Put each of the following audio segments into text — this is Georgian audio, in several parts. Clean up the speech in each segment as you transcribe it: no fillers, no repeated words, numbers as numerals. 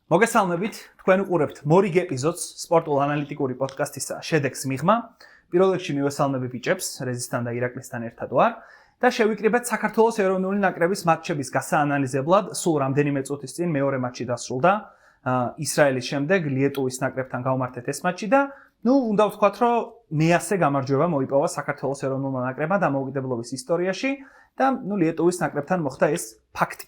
მოგესალმებით, თქვენ უყურებთ მორიგ ეპიზოდს სპორტულ ანალიტიკური პოდკასტისა შედეგს მიღმა. პირველ რიგში მივესალმები ბიჭებს, რეზისთან და ირაკლისთან ერთად ვარ და შევიკრიბეთ საქართველოს ეროვნული ნაკრების მატჩების გასაანალიზებლად. სულ რამდენიმე წუთის წინ მეორე მატჩი დასრულდა. ისრაელის შემდეგ ლიეტუვის ნაკრებთან გავმართეთ ეს მატჩი და უნდა ვთქვათ, რომ მეასე გამარჯვება მოიპოვა საქართველოს ეროვნულმა ნაკრებმა დამოუკიდებლობის ისტორიაში და ლიეტუვის ნაკრებთან მოხდა ეს ფაქტი.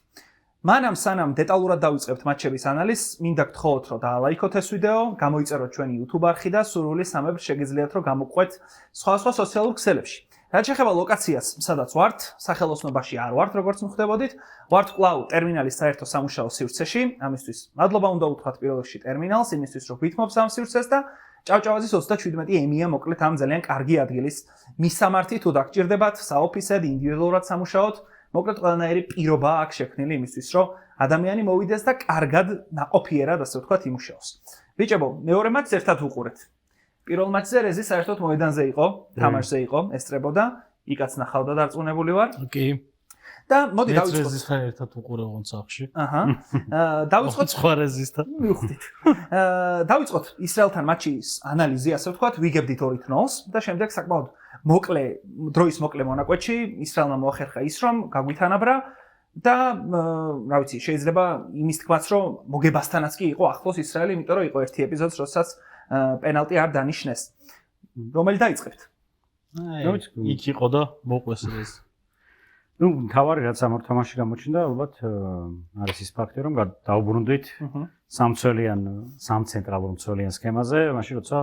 მანამ სანამ დეტალურად დავიწყებთ მატჩების ანალიზს, მინდა გთხოვოთ, რომ დაალაიქოთ ეს ვიდეო, გამოიწეროთ ჩვენი YouTube არხი და სურვილი სამებრ შეგიძლიათ, რომ გამოგყვეთ სხვა სოციალურ ქსელებში. რაც შეეხება ლოკაციას, სადაც ვართ, სახელოსნობაში არ ვართ, როგორც მოხდებოდით, ვართ კვლავ ტერმინალის საერთო სამუშაო სივრცეში. ამისთვის მადლობა უნდა უთხრათ პირველ რიგში ტერმინალს, იმისთვის, რომ ვითმობს ამ სივრცეს და ჭავჭავაძის 27 ემია მოკლედ ამ ძალიან კარგი ადგილის მისამართი თუ დაგჭირდებათ საოფისედ ინდივიდუალურად სამუშაოთ. მოკლედ ყველანაირი პირობა აქვს შექმნილი იმისთვის, რომ ადამიანი მოვიდეს და კარგად ნაყოფიერად, ასე ვთქვათ, იმუშაოს. ბიჭებო, მეორე მატჩს ერთად ვუყურეთ. პირველ მატჩზე რეზი საერთოდ მოედანზე იყო, თამაშზე იყო, ესწრებოდა, იქაც ნახავდა დარწმუნებული ვარ. კი. და მოდი დავიწყოთ. რეზისთან ერთად უყურებთ სახში. დავიწყოთ სხვა რეზისთან. მივხვდით. დავიწყოთ ისრაელთან მატჩის ანალიზი, ასე ვთქვათ, ვიგებდით 2-0 და შემდეგ საკმაოდ დროის მოკლე მონაკვეთში ისრაელმა მოახერხა ის, რომ გაგვითანაბრა და რა ვიცი, შეიძლება იმის თქმაც, რომ მოგებასთანაც კი იყო ახლოს ისრაელი, იმიტომ რომ იყო ერთი ეპიზოდი, როდესაც პენალტი არ დანიშნეს. რომელი დაიწყებთ? იქ იყო და მოყვეს ეს. თავარი რაც ამ თამაში გამოჩნდა, ალბათ არის ის ფაქტი, რომ დაუბრუნდით სამ ცენტრალურ მცველიან სქემაზე, მაშინ როცა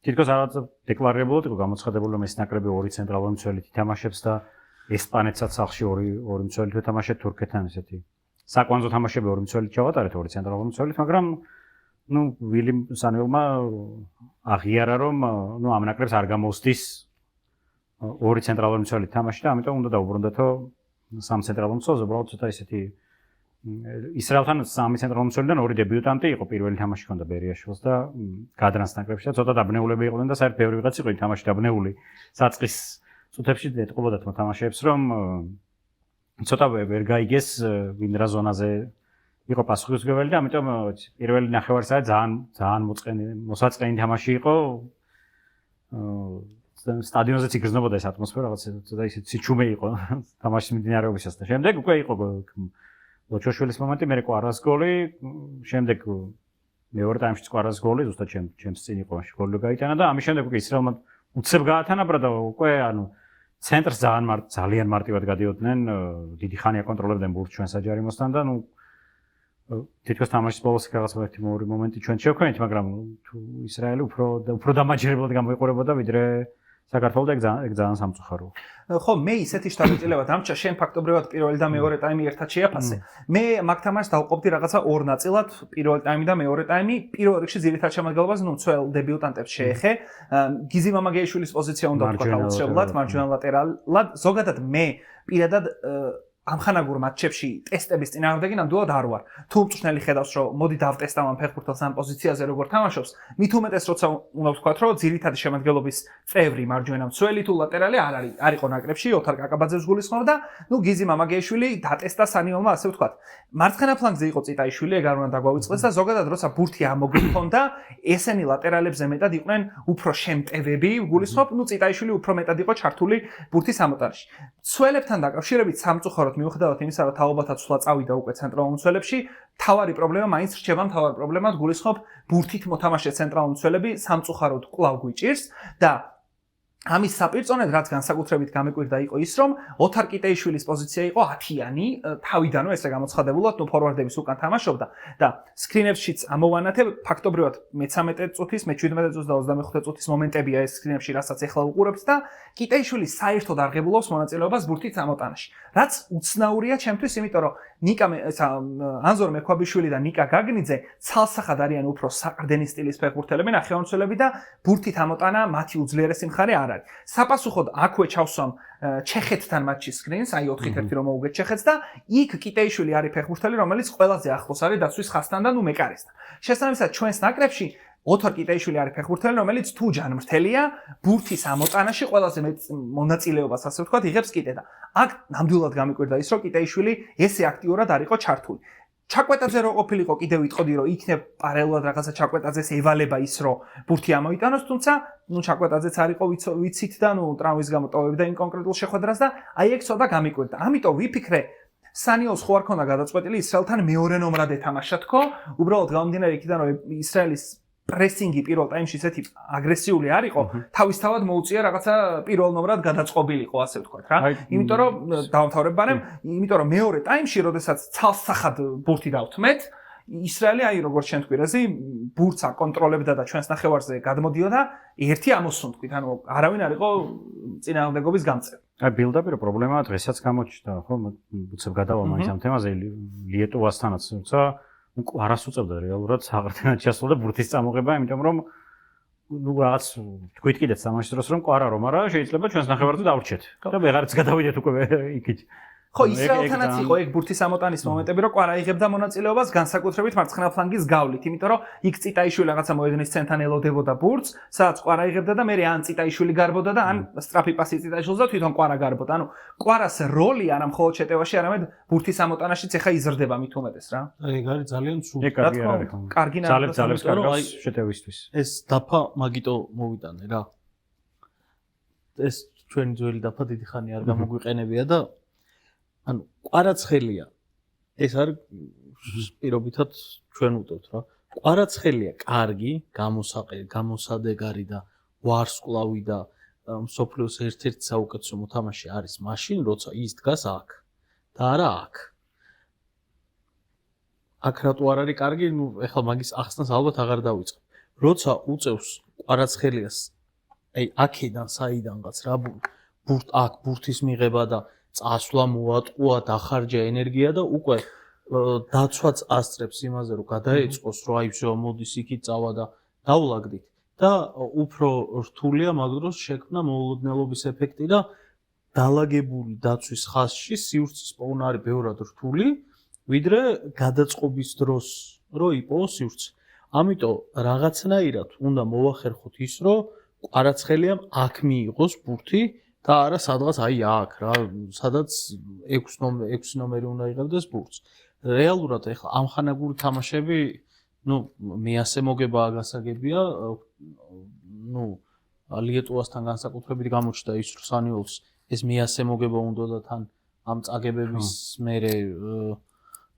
თითქოს რაღაც დეკლარირებულად იყო გამოცხადებული, რომ ეს ნაკრები ორი ცენტრალური მცველით ითამაშებს და ესპანეთსაც სახში ორი მცველით ეთამაშეთ, თურქეთთან ესეთი საკვანძო თამაშები ორი მცველით ჩავატარეთ, ორი ცენტრალური მცველით, მაგრამ ვილი სანველმა აღიარა, რომ ამ ნაკრებს არ გამოსდის ორი ცენტრალური მცველით თამაში და ამიტომ უნდა დაუბრუნდეთო სამ ცენტრალურ მცველს, უბრალოდ ცოტა ესეთი ისრაელთან სამი ცენტრალური მცველიდან ორი დებიუტანტი იყო, პირველი თამაში ჰქონდა ბერიაშვილს და გადრანს ნაკრებში და ცოტა დაბნეულები იყვნენ და საერთოდ ბევრი ვიღაც იყო იმ თამაში დაბნეული საწყის წუთებში ეტყობოდათ მოთამაშეებს, რომ ცოტა ვერ გაიგეს ვინ რა ზონაზე იყო პასუხისმგებელი და ამიტომ პირველი ნახევარი ძალიან მოსაწყენი თამაში იყო. სტადიონზეც იგრძნობოდა ეს ატმოსფერო, რაღაც ცოტა ისეთი სიჩუმე იყო თამაშის მიმდინარეობისას და შემდეგ უკვე იყო ლოჩოშვილის მომენტი, მე კვარას გოლი, შემდეგ მეორე ტაიმში კვარას გოლი, ზუსტად ჩემს წინ იყო მაშინ გოლი გაიტანა და ამის შემდეგ უკვე ისრაელმა უცებ გაათანაბრა და უკვე ცენტრს ძალიან მარტივად გადიოდნენ, დიდი ხანი აკონტროლებდნენ ბურთს ჩვენ საჯარიმოსთან და თითქოს თამაშის ბოლოს რაღაც ერთი მომენტი ჩვენ შევქმნით, მაგრამ თუ ისრაელი უფრო დამაჯერებლად გამოიყურებოდა ვიდრე საქართველოს და ეგ ძალიან სამწუხაროა. ხო, მე ისეთი შთაბეჭდილება დამჭა, შენ ფაქტობრივად პირველი და მეორე ტაიმი ერთად შეაფასე. მე მაგ თამაშს დავყოფდი რაღაცა ორ ნაწილად, პირველი ტაიმი და მეორე ტაიმი. პირველ რიგში ძირითად შემადგენლობას მცველ დებიუტანტებს შეეხე. გიზი მამაგეიშვილის პოზიცია უნდა ვთქვათ აუცილებლად, მარჯვენა ლატერალად. ზოგადად მე პირადად ამხანაგურ მატჩებში ტესტების წინააღმდეგი ნამდვილად არ ვარ. თუ მწვრთნელი ხედავს, რომ მოდი დავტესტავ ამ ფეხბურთელს ამ პოზიციაზე როგორ თამაშობს, მით უმეტეს როცა უნდა ვთქვათ, რომ ძირითადი შემადგენლობის წევრი მარჯვენა მცველი თუ ლატერალი არ იყო ნაკრებში, ოთარ კაკაბაძეს გულისხმობ და გიზი მამაგეიშვილი დატესტა სანიოლმა, ასე ვთქვათ. მარცხენა ფლანგზე იყო წიტაიშვილი, ეგ არ უნდა დაგვავიწყდეს და ზოგადად როცა ბურთი ამოგვიქონდა, ესენი ლატერალებზე მეტად იყვნენ უფრო შემტევები, გულისხმობ, წიტაიშვილი უფრო მეტად იყო ჩართული ბურთის ამოტანაში. მცველებთან დაკავშირებით სამწუხაროდ მიუხედავად იმისა, რომ თაობათა ცვლა წავიდა უკვე ცენტრალურ მცველებში, თავარი პრობლემა მაინც რჩება მთავარი პრობლემად, გულისხმობ, ბურთით მოთამაშე ცენტრალურ მცველები სამწუხაროდ კვლავ გვიჭირს და ამის საპირწონედ რაც განსაკუთრებით გამეკვირდა იყო ის, რომ ოთარ კიტეიშვილის პოზიცია იყო 10-იანი, თავიდანვე ესე გამოცხადებულად, ფორვარდების უკან თამაშობდა და სკრინებშიც ამოვანათებ, ფაქტობრივად მე-13 წუთის, მე-17 წუთის და 25 წუთის მომენტებია ეს სკრინებში, რასაც ეხლა უყურებთ და კიტეიშვილი საერთოდ არ ღებულობს მონაწილეობას ბურთით ამოტანაში. რაც უცნაურია ჩემთვის, იმიტომ რომ ანზორ მექვაბიშვილი და ნიკა გაგნიძე ცალსახად არიან უფრო საყრდენი სტილის ფეხბურთელები, ნახევარმცველები და ბურთით ამოტანა მათი უძლიერესი მხარე არ არის. საპასუხოდ აქვე ჩავსვამ ჩეხეთთან მატჩის სკრინს, აი 4-1 რომ მოუგეთ ჩეხეთს და იქ კიტეიშვილი არის ფეხბურთელი, რომელიც ყველაზე ახლოს არის დაცვის ხასთან და მეკარესთან. შესაბამისად ჩვენს ნაკრებში ოთარ კიტეიშვილი არის ფეხბურთელი, რომელიც თუ ჯანმრთელია, ბურთის ამოტანაში ყველაზე მეტ მონაწილეობას, ასე ვთქვათ, იღებს კიტე და აქ ნამდვილად გამიკვირდა ის, რომ კიტეიშვილი ესე აქტიურად არ იყო ჩართული. ჩაკვეტაძე რო ყოფილიყო კიდევ ვიტყოდი რომ იქნებ პარალელურად რაღაცა ჩაკვეტაძეს ევალება ის რომ ბურთი ამოიტანოს, თუმცა ჩაკვეტაძეც არ იყო ვიცით და ტრამვის გამო ტოვებდა იმ კონკრეტულ შეხვედრას და აი ეგ ცოტა გამიკვირდა. ამიტომ ვიფიქრე სანიოლს ხო არ ქონდა გადაწყვეტილი ისრაელთან მეორე ნომრად ეთამაშა თქო, უბრალოდ გამომდინარე იქიდან რომ ისრაელის პრესინგი პირველ ტაიმში ესეთი აგრესიული არ იყო, თავისთავად მოუწია რაღაცა პირველ ნომრად გადაწყობილიყო, ასე ვთქვათ რა. იმიტომ რომ დავამთავრებარემ, იმიტომ რომ მეორე ტაიმში, როდესაც ცალსახად ბურთი დავთმეთ, ისრაელი აი როგორც შენ თქვი, ბურთს აკონტროლებდა და ჩვენს ნახევარზე გადმოდიოდა, ერთი ამოსუნთქვით, ანუ არავინ არ იყო წინააღმდეგობის გამწევი. აი ბილდაპი პრობლემაა დღესაც გამოჩნდა, ხო, უცებ გადავალ მაინც ამ თემაზე ლიეტოვასთანაც, თუმცა არას უწევდა რეალურად აღრთენად შეასრულა ბურთის წამოღება, იმიტომ რომ რაღაც თქვით კიდეც სამაშ დროს რომ კვარა რომ არა შეიძლება ჩვენს ნახევარზე დავრჩეთ. და ვეღარც გადავიდეთ უკვე იქით. ხო, ისრაელთანაც იყო ეგ ბურთის ამოტანის მომენტები, რომ კვარა იღებდა მონაწილეობას განსაკუთრებით მარცხენა ფლანგის გავლით, იმიტომ რომ იქ ციტაიშვილი რაღაცა მოედნის ცენტრთან ელოდებოდა ბურთს, სადაც კვარა იღებდა და მე ან ციტაიშვილი გარბოდა და ან სწრაფი პასი ციტაიშვილს და თვითონ კვარა გარბოდა. ანუ კვარას როლი არა მხოლოდ შეტევაში, არამედ ბურთის ამოტანაშიც ეხა იზრდება მით უმეტეს რა. ეგ არის ძალიან სულ. კარგი არის. კარგი ძალებს კარგავს შეტევისთვის. ეს დაფა მაგიტო მოვიტანე რა. ეს ჩვენი ძველი დაფა დიდი ხანი არ გამოგვიყენებია და ანუ კვარაცხელია ეს არის პირობითად ჩვენ ვუტევთ რა კვარაცხელია კარგი გამოსადეგარი და ვარსკვლავი და მსოფლიოს ერთ-ერთი საუკეთესო მოთამაშე არის მაშინ როცა ის დგას აქ და არა აქ აქ რატო არ არის კარგი ნუ ეხლა მაგის ახსნას ალბათ აღარ დავიწყებ როცა უწევს კვარაცხელიას აი აქედან საიდანღაც რა ბურთის მიღება და წასვლა მოატყუა დახარჯა ენერგია და უკვე დაცვაც ასწრებს იმაზე რომ გადაეწყოს რომ აი всё მოდის იქით წავა და დავლაგდით და უფრო რთულია მაგ დროს შექმნა მოულოდნელობის ეფექტი და დალაგებული დაცვის ხაზში სივრცის პოვნა არის ბევრად რთული ვიდრე გადაწყობის დროს რო იპოვოს სივრცე ამიტომ რაღაცნაირად უნდა მოვახერხოთ ის რომ კვარაცხელიამ აქ მიიღოს ბურთი და არა სადღაც აი აქ რა სადაც 6 ნომერი უნდა იღებდეს ბურთს რეალურად ეხლა ამხანაგური თამაშები ნუ მე ასე მოგებაა გასაგებია ნუ ლიეტოვასთან განსაკუთრებით გამოჩნდა ის რომ სანიოლს ეს მე ასე მოგება უნდა და თან ამ წაგებების მერე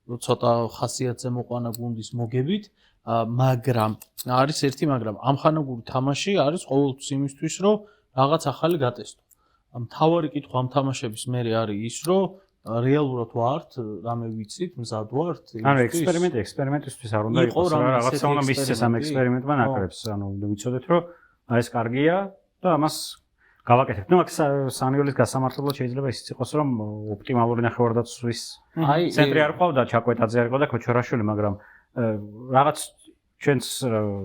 ცოტა ხასიათზე მოყვანა გუნდის მოგებით მაგრამ არის ერთი მაგრამ ამხანაგური თამაში არის ყოველთვის იმისთვის რომ რაღაც ახალი გატესტო მთავარი კითხვა ამ თამაშების მერე არის ის რომ რეალურად ვართ რამე ვიცით მზად ვართ ანუ ექსპერიმენტისთვის არ უნდა იყოს რა რაღაცა უნდა მისცეს ამ ექსპერიმენტმა ნაკრებს ანუ ვიცოდეთ რომ აი ეს კარგია და ამას გავაკეთებთ ნუ აქ სანიოლის გასამართლებლად შეიძლება ისიც იყოს რომ ოპტიმალური ნახევარდაცვის ცენტრი არ ყავდა ჩაკვეტაძე არ ყავდა ქოჩორაშვილი მაგრამ რაღაც ჩვენს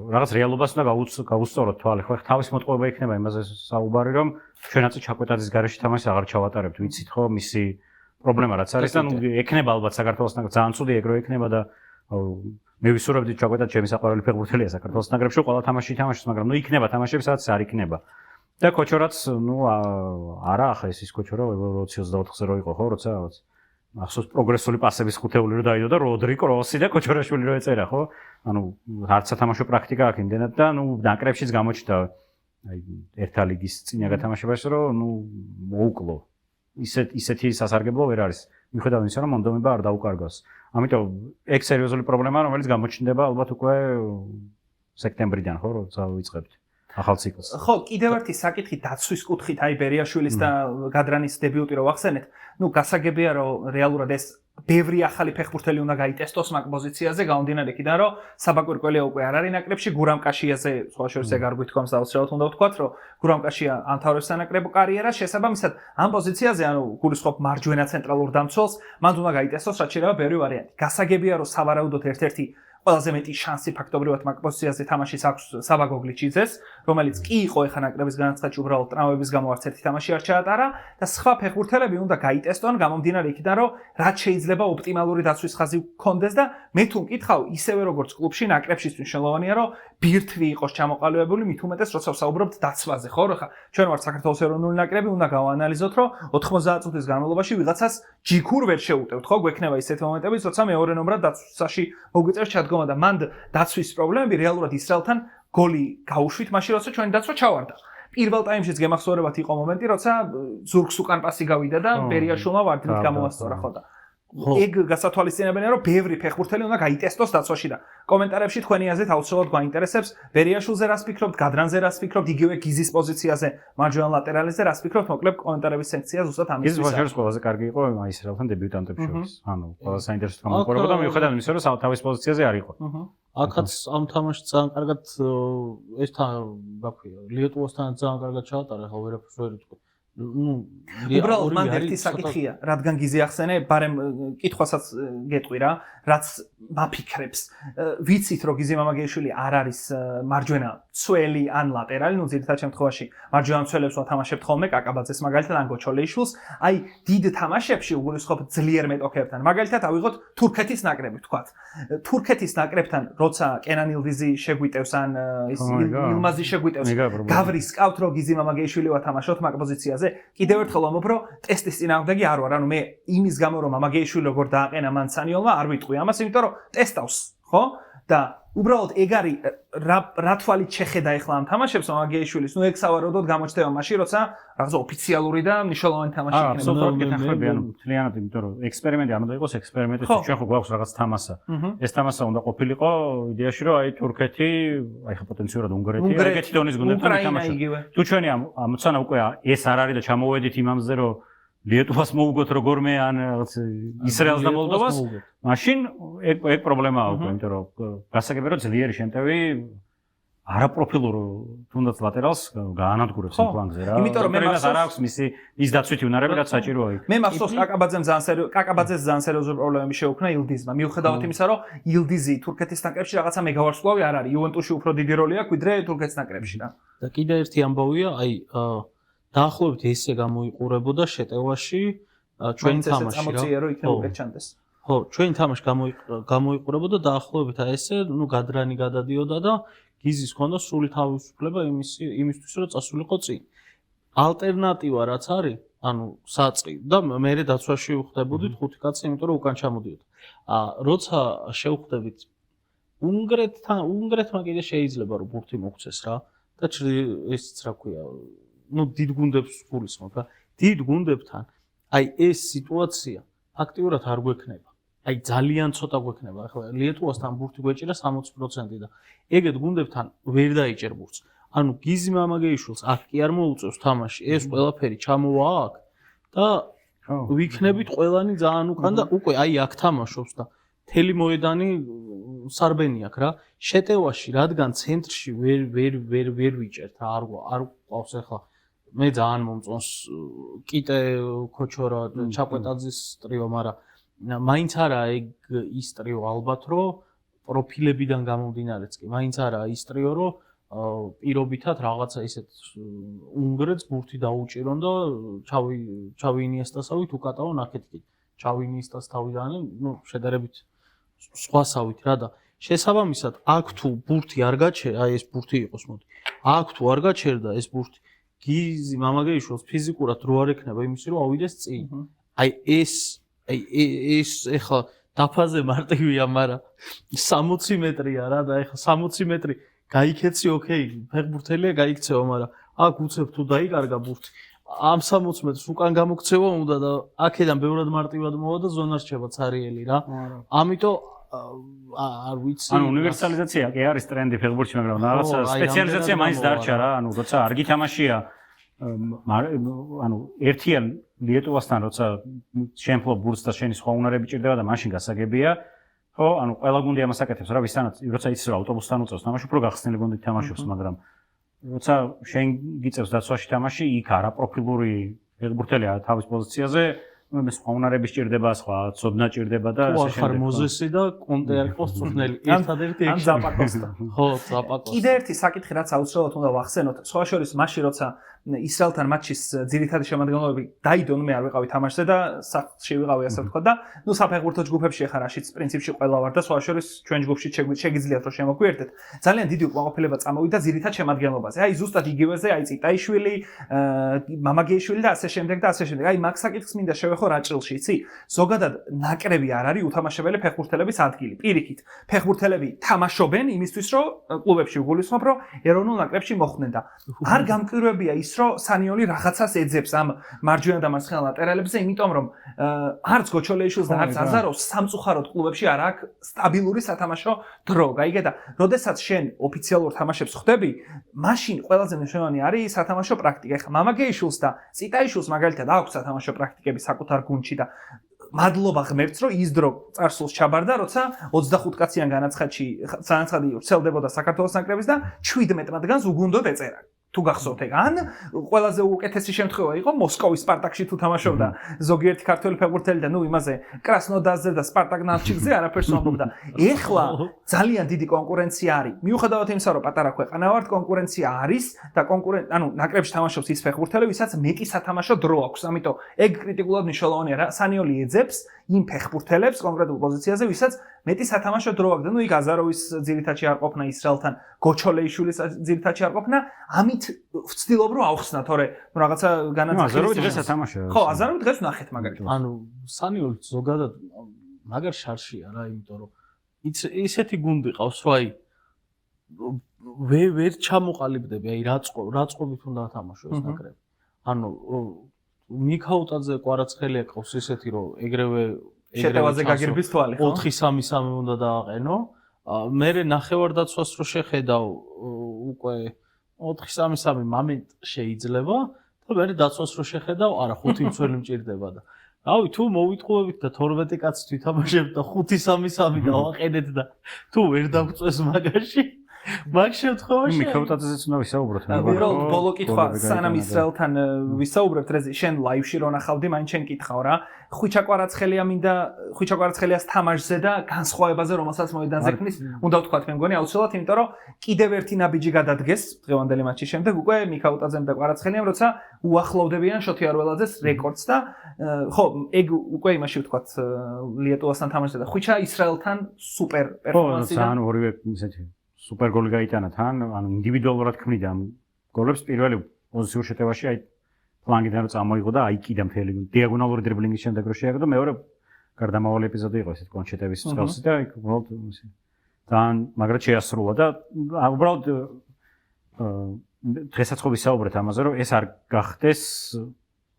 რაღაც რეალობას უნდა გავუსწოროთ თვალი ხო თავის მოტყუება იქნება იმაზე საუბარი რომ ჩვენაც ჩაკვეტაძის გარეშე თამაშს აღარ ჩავატარებთ ვიცით ხო მისი პრობლემა რაც არის და ნუ ექნება ალბათ საქართველოსთან ძალიან ცუდი ეგრო ექნება და მე ვისურვებდი ჩაკვეტად ჩემი საყვარელი ფეხბურთელია საქართველოს ნაკრებში ყველა თამაში ითამაშოს მაგრამ ნუ იქნება თამაშები სადაც არ იქნება და ქოჩორაც ნუ არა ახლა ის ქოჩორა 2024-ზე რო იყო ხო როცა რაღაც ახსოვს პროგრესული პასების ხუთეული რო დაიდო და როდრი კროსი და ქოჩორაშვილი რო ეწერა ხო ანუ არც სათამაშო პრაქტიკა აქვს იმდენად და ნუ ნაკრებშიც გამოჩნდა აი ერთა ლიგის წინა გათამაშებაში რომ ნუ მოუკლო ისეთი სასარგებლო ვერ არის მიუხედავად იმისა რომ მონდომება არ დაუკარგავს ამიტომ ეგ სერიოზული პრობლემაა რომელიც გამოჩნდება ალბათ უკვე სექტემბრიდან ხო როცა ვიწყებთ ახალ ციკლს ხო კიდევ ერთი საკითხი დაცვის კუთხით აი ბერიაშვილის და გადრანის დებიუტი რო ვახსენეთ ნუ გასაგებია რომ რეალურად ეს ბევრი ახალი ფეხბურთელი უნდა გაიტესტოს მაგ პოზიციაზე გამომდინარე იქიდან რომ საბაკვირკველია უკვე არ არის ნაკრებში გურამ კაშიაზე სხვა შორის ეგ არ გვითქვამს აუცილებლად უნდა ვთქვათ რომ გურამ კაშია ამთავრებს სანაკრებო კარიერას შესაბამისად ამ პოზიციაზე ანუ გულისხმობ მარჯვენა ცენტრალურ დამცველს მან უნდა გაიტესტოს რაც შეიძლება ბევრი ვარიანტი გასაგებია რომ სავარაუდოდ ერთ-ერთი ყველაზე მეტი შანსი ფაქტობრივად მაგ პოზიციაზე თამაშის აქვს საბაგო გლიჩიძეს, რომელიც კი იყო ეხა ნაკრების განაცხადში უბრალოდ ტრავმების გამო არც ერთი თამაში არ ჩაატარა და სხვა ფეხბურთელები უნდა გაიტესტონ გამომდინარე იქიდან, რომ რაც შეიძლება ოპტიმალური დაცვის ხაზი გქონდეს და მე თუ მკითხავ, ისევე როგორც კლუბში ნაკრებშიც მნიშვნელოვანია, რომ ბირთვი იყოს ჩამოყალიბებული, მით უმეტეს როცა ვსაუბრობთ დაცვაზე, ხო? ხა ჩვენ ვართ საქართველოს ეროვნული ნაკრები, უნდა გავანალიზოთ, რომ 90 წუთის განმავლობაში ვიღაცას ჯიქურ ვერ შეუტევთ, ხო? გვექნება ისეთი მომენტებიც, როცა მეორე ნომრად დაცვაში მოგვიწევს ჩადგომა და მანდ დაცვის პრობლემები რეალურად ისრაელთან გოლი გაუშვით, მაშინ როცა ჩვენი დაცვა ჩავარდა. პირველ ტაიმშიც გემახსოვრებათ იყო მომენტი, როცა ზურგს უკან პასი გავიდა და ბერიაშვილმა ვარდნით გამოასწორა, ხო და ეგ გასათვალისწინებელია, რომ ბევრი ფეხბურთელი უნდა გაიტესტოს დაცვაში და კომენტარებში თქვენი აზრით აუცილებლად გვაინტერესებს ბერიაშვილზე რას ფიქრობთ, გადრანზე რას ფიქრობთ, იგივე გიზის პოზიციაზე, მარჯვენა ლატერალიზე რას ფიქრობთ, მოკლედ კომენტარების სექცია ზუსტად ამის ის ვაჟერს ყველაზე კარგი იყო ისრაელთან დებიუტანტებს შორის. ანუ ყველაზე საინტერესო გამოიყურებოდა მიუხედავად იმისა, რომ თავის პოზიციაზე არ იყო. აქაც ამ თამაშს ძალიან კარგად ეს გაქვია. ლიეტუვასთან ძალიან კარგად ჩაატარა, ხო ვერაფერს ვერ იტყვი. უბრალოდ მან ერთი საკითხია, რადგან გიზი ახსენე, ბარემ კითხვასაც გეტყვი რა, რაც მაფიქრებს. ვიცით, რომ გიზი მამაგეიშვილი არ არის მარჯვენა მცველი ან ლატერალი, ну ძირითად შემთხვევაში მარჯვენა მცველებს ვათამაშებთ ხოლმე კაკაბაძეს მაგალითად ან გოჩოლეიშვილს, აი დიდ თამაშებში უგულისხმობ ძლიერ მეტოქებთან. მაგალითად ავიღოთ თურქეთის ნაკრები, ვთქვათ. თურქეთის ნაკრებთან, როცა კენან ილდიზი შეგვიტევს ან ის ილმაზი შეგვიტევს, გავრის კავთ, რომ გიზი მამაგეიშვილი ვათამაშოთ მაგ პოზიციაზე. კიდევ ერთხელ ვამბობ, რომ ტესტის წინააღმდეგი არ ვარ, ანუ მე იმის გამო რომ მამაგეიშვილი როგორ დააყენა მან სანიოლმა არ ვიტყვი ამას, იმიტომ რომ ტესტავს, ხო? და უბრალოდ ეგ არის რა თვალით შეხედა ახლა ამ თამაშებს მამაგეიშვილის, ну ეგ სავარაუდოდ გამოჩნდება მაშინ, როცა რაღაცა ოფიციალური და მნიშვნელოვანი თამაში იქნება. აბსოლუტურად გეთანხმები, ანუ მთლიანად, იმიტომ რომ ექსპერიმენტი არ უნდა იყოს ექსპერიმენტი, ჩვენ ხო გვაქვს რაღაც თამასა. ეს თამასა უნდა ყოფილიყო იდეაში, რომ აი თურქეთი, აი ხა პოტენციურად უნგრეთი, ეგეთი დონის გუნდებთან ითამაშოთ. თუ ჩვენი ამოცანა უკვე ეს არ არის და ჩამოვედით იმამზე, რომ ლიეტუვას მოუგოთ როგორმე ან რაღაც ისრაელს და მოლდოვას, მაშინ ეგ პრობლემაა უკვე, იმიტომ რომ გასაგებია რომ ძლიერი შემტევი არაპროფილურ თუნდაც ლატერალს გაანადგურებს იმ ფლანგზე რა. იმიტომ რომ მე მას არ აქვს მისი ის დაცვითი უნარები, რაც საჭიროა იქ. მე მახსოვს კაკაბაძეს ძალიან სერიოზული პრობლემები შეუქმნა ილდიზმა. მიუხედავად იმისა, რომ ილდიზი თურქეთის ნაკრებში რაღაცა მეგავარსკვლავი არ არის, იუვენტუსში უფრო დიდი როლი აქვს ვიდრე თურქეთის ნაკრებში რა. და კიდე ერთი ამბავია, აი დაახლოებით ესე გამოიყურებოდა შეტევაში ჩვენი თამაში რა. ამოწია რომ იქნება უერთჩანდეს. ხო, ჩვენი თამაში გამოიყურებოდა დაახლოებით ესე, ну გადრანი გადადიოდა და გიზის ქონდა სრული თავისუფლება იმისთვის რომ წასულიყო წინ. ალტერნატივა რაც არის, ანუ საწყი და მერე დაცვაში უხდებოდით ხუთი კაცი, იმიტომ რომ უკან ჩამოდიოდა. როცა შევხვდებით უნგრეთმა კიდე შეიძლება რომ ბურთი მოგცეს რა და ესიც რა ქვია, ну დიდ გუნდებს გულისხმობ რა. დიდ გუნდებთან აი ეს სიტუაცია ფაქტიურად არ გვექნება. აი ძალიან ცოტა გვექნება. ახლა ლიეტუვასთან ბურთი გვეჭირა 60% და ეგეთ გუნდებთან ვერ დაიჭერ ბურთს. ანუ გიზი მამაგეიშვილს აქ კი არ მოუწევს თამაში. ეს ყველაფერი ჩამოვა აქ და ვიქნებით ყველანი ძალიან უკან და უკვე აი აქ თამაშობს და მთელი მოედანი სარბენი აქვს რა. შეტევაში რადგან ცენტრში ვერ ვიჭერთ რა არ ყავს ახლა მე ძალიან მომწონს კიტე ქოჩორა ჩაკვეტაძის ტრიო, მაგრამ მაინც არა ეგ ის ტრიო ალბათ რომ პროფილებიდან გამომდინარეც კი მაინც არა ის ტრიო რომ პირობითად რაღაცა ისეთ უნგრეთს ბურთი დაუჭირონ და ჩავი ინიესტასავით უკატავონ აქეთ კი ჩავი ინიესტას თავიდან ნუ შედარებით სხვასავით რა და შესაბამისად აქ თუ ბურთი არ გაჩერდა აი ეს ბურთი იყოს მოდი აქ თუ არ გაჩერდა ეს ბურთი გიზი მამაგეიშვილს ფიზიკურად რო არ ექნება იმის რომ ავიდეს წინ აი ეს ეხლა დაფაზე მარტივია მაგრამ 60 მეტრია რა და ეხლა 60 მეტრი გაიქეცი ოკეი ფეხბურთელია გაიქცევა მაგრამ აქ უცებ თუ დაიკარგა ბურთი ამ 60 მეტრს უკან გამოგცევა უნდა და აქედან ბევრად მარტივად მოვა და ზონა რჩება ცარიელი რა ამიტომ არ ვიცი ანუ უნივერსალიზაცია კი არის ტრენდი ფეხბურთში მაგრამ რაღაცა სპეციალიზაცია მაინც დარჩა რა ანუ როცა არ გითამაშია ანუ ერთიან ლიეტუვასთან როცა შემფლობ ბურთს და შენი სხვა უნარები ჭირდება და მაშინ გასაგებია ხო ანუ ყველა გუნდი ამას აკეთებს რა ვისთანაც როცა იცის რომ ავტობუსთან უწევს თამაში უფრო გახსნილი გუნდი თამაშობს მაგრამ როცა შენ გიწევს დაცვაში თამაში იქ არაპროფილური ფეხბურთელია თავის პოზიციაზე სხვა უნარები სჭირდება, სხვა ცოდნა სჭირდება და თუ არ ხარ მოზესი და კონტე არ ყავს წვნელი. ერთადერთი ან ზაპაკოსტა. ხო, ზაპაკოსტა. კიდე ერთი საკითხი რაც აუცილებლად უნდა ვახსენოთ, სხვა შორის მაშინ როცა ისრაელთან მატჩის ძირითადი შემადგენლობები დაიდონ, მე არ ვიყავი თამაშზე და სახლში ვიყავი ასე ვთქვა და ნუ საფეხბურთო ჯგუფებში ახლა რაშიც პრინციპში ყველა ვარ და სხვა შორის ჩვენ ჯგუფში შეგიძლიათ რომ შემოგვიერთეთ. ძალიან დიდი უკმაყოფილება წამოვიდა ძირითად შემადგენლობაზე. აი ზუსტად იგივეზე, აი წიტაიშვილი, მამაგეიშვილი და ასე შემდეგ და ასე შემდეგ. აი მაგ საკითხს მინდა შევეხო რაჭილში, იცი? ზოგადად ნაკრები არ არის უთამაშებელი ფეხბურთელების ადგილი. პირიქით, ფეხბურთელები თამაშობენ იმისთვის, რომ კლუბებში უგულისხმობ, რომ ეროვნულ ნაკრებში მოხვდნენ და არ გამკვირვებია ის რომ სანიოლი რაღაცას ეძებს ამ მარჯვენა და მარცხენა ლატერალებზე, იმიტომ რომ არც გოჩოლეიშვილს და არც აზაროვს სამწუხაროდ კლუბებში არ აქვს სტაბილური სათამაშო დრო. გაიგე და როდესაც შენ ოფიციალურ თამაშებს ხვდები, მაშინ ყველაზე მნიშვნელოვანი არის სათამაშო პრაქტიკა. ეხლა მამაგეიშვილს და წიტაიშვილს მაგალითად აქვს სათამაშო პრაქტიკები საკუთარ გუნდში და მადლობა ღმერთს რომ ის დრო წარსულს ჩაბარდა, როცა 25 კაციან განაცხადში სანაცხადი ვრცელდებოდა საქართველოს ნაკრების და 17 მათგანს უგუნდოდ ეწერა. თუ გახსოვთ ეგ, ან ყველაზე უკეთესი შემთხვევა იყო მოსკოვის სპარტაკში თუ თამაშობდა ზოგიერთი ქართველი ფეხბურთელი და ნუ იმაზე კრასნოდარზე და სპარტაკ ნავჩიკზე არაფერს ვამბობდა. ეხლა ძალიან დიდი კონკურენცია არის. მიუხედავად იმისა, რომ პატარა ქვეყანა ვართ, კონკურენცია არის და ანუ ნაკრებში თამაშობს ის ფეხბურთელი, ვისაც მეტი სათამაშო დრო აქვს. ამიტომ ეგ კრიტიკულად მნიშვნელოვანია რა. სანიოლი ეძებს იმ ფეხბურთელებს კონკრეტულ პოზიციაზე, ვისაც მეტი სათამაშო დრო აქვს და ნუ იქ აზაროვის ძირითადში არ ყოფნა ისრაელთან, გოჩოლეიშვილის ძირითადში არ ყოფნა, ამით ვცდილობ რომ ავხსნა, თორე რაღაცა განაცხადი. აზაროვი დღეს ათამაშა. ხო, აზაროვი დღეს ვნახეთ მაგალითად. ანუ სანიოლი ზოგადად მაგარ შარშია რა, იმიტომ რომ ისეთი გუნდი ყავს, რომ აი ვერ ჩამოყალიბდები, აი რაწყობით უნდა ათამაშო ეს ნაკრები. ანუ მიქაუტაძე კვარაცხელია ყავს ისეთი, რომ ეგრევე შეტევაზე გაგირბის თვალი, ხო? 4-3-3 უნდა დააყენო. მე ნახევარდაცვას რო შეხედავ უკვე 4-3-3 მომენტ შეიძლება და მე დაცვას რო შეხედავ, არა 5 მცველი მჭირდება და რავი, თუ მოვიტყუებით და 12 კაცი თვითამაშებთ და 5-3-3 დავაყენეთ და თუ ვერ დაგვწეს მაგაში მაგ შემთხვევაში მიქაუტაძეც უნდა ვისაუბროთ. უბრალოდ ბოლო კითხვა, სანამ ისრაელთან ვისაუბრებთ, რეზე შენ ლაივში რო ნახავდი, მაინც შენ კითხავ რა. ხვიჩა კვარაცხელია მინდა, ხვიჩა კვარაცხელიას თამაშზე და განსხვავებაზე, რომელსაც მოედანზე ქმნის, უნდა ვთქვათ მე მგონი აუცილებლად, იმიტომ რომ კიდევ ერთი ნაბიჯი გადადგეს დღევანდელი მატჩის შემდეგ, უკვე მიქაუტაძემ და კვარაცხელიამ, როცა უახლოვდებიან შოთი არველაძეს რეკორდს და ხო, ეგ უკვე იმაში ვთქვათ ლიეტუვასთან თამაშზე და ხვიჩა ისრაელთან სუპერ პერფორმანსი და ორივე ისეთი სუპერ გოლი გაიტანა თან, ანუ ინდივიდუალურად ქმნიდა ამ გოლებს პირველი პოზიციურ შეტევაში, აი ფლანგიდან რომ წამოიღო და აიკიდა მთელი დიაგონალური დრიბლინგის შემდეგ რო შეაგდო, მეორე გარდამავალი ეპიზოდი იყო ესეთ კონჩეტების წყალსი და იქ უბრალოდ თან მაგრად შეასრულა და უბრალოდ დღესაც ხო ვისაუბრეთ ამაზე, რომ ეს არ გახდეს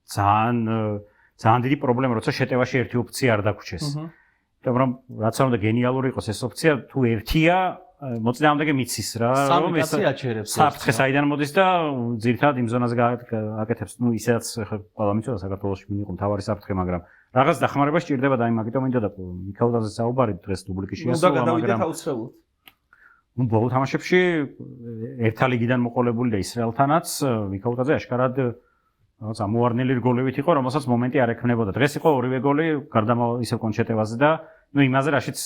ძალიან დიდი პრობლემა, როცა შეტევაში ერთი ოფცია არ დაგვრჩეს. იმიტომ რომ რაც არ უნდა გენიალური იყოს ეს ოფცია, თუ ერთია მოწინააღმდეგე მიცის რა, რომ ეს აჩერებს. საფრთხე საიდან მოდის და ძირითადად იმ ზონაზე აკეთებს. ნუ ისედაც ხა ყველა მიცოდა საქართველოში მინიყო მთავარი საფრთხე, მაგრამ რაღაც დახმარება სჭირდება და ამიტომ მინდოდა და მიქაუტაძე საუბარი დღეს დუბლიკში ასრულა, მაგრამ აუცილებლად. ნუ ბოლო თამაშებში ერთა ლიგიდან მოყოლებული და ისრაელთანაც მიქაუტაძე აშკარად რაღაც ამოვარნელი გოლებით იყო, რომელსაც მომენტი არ ექნებოდა. დღეს იყო ორივე გოლი გარდამავალ ისევ კონჩეტევაზე და ნუ იმაზე რაშიც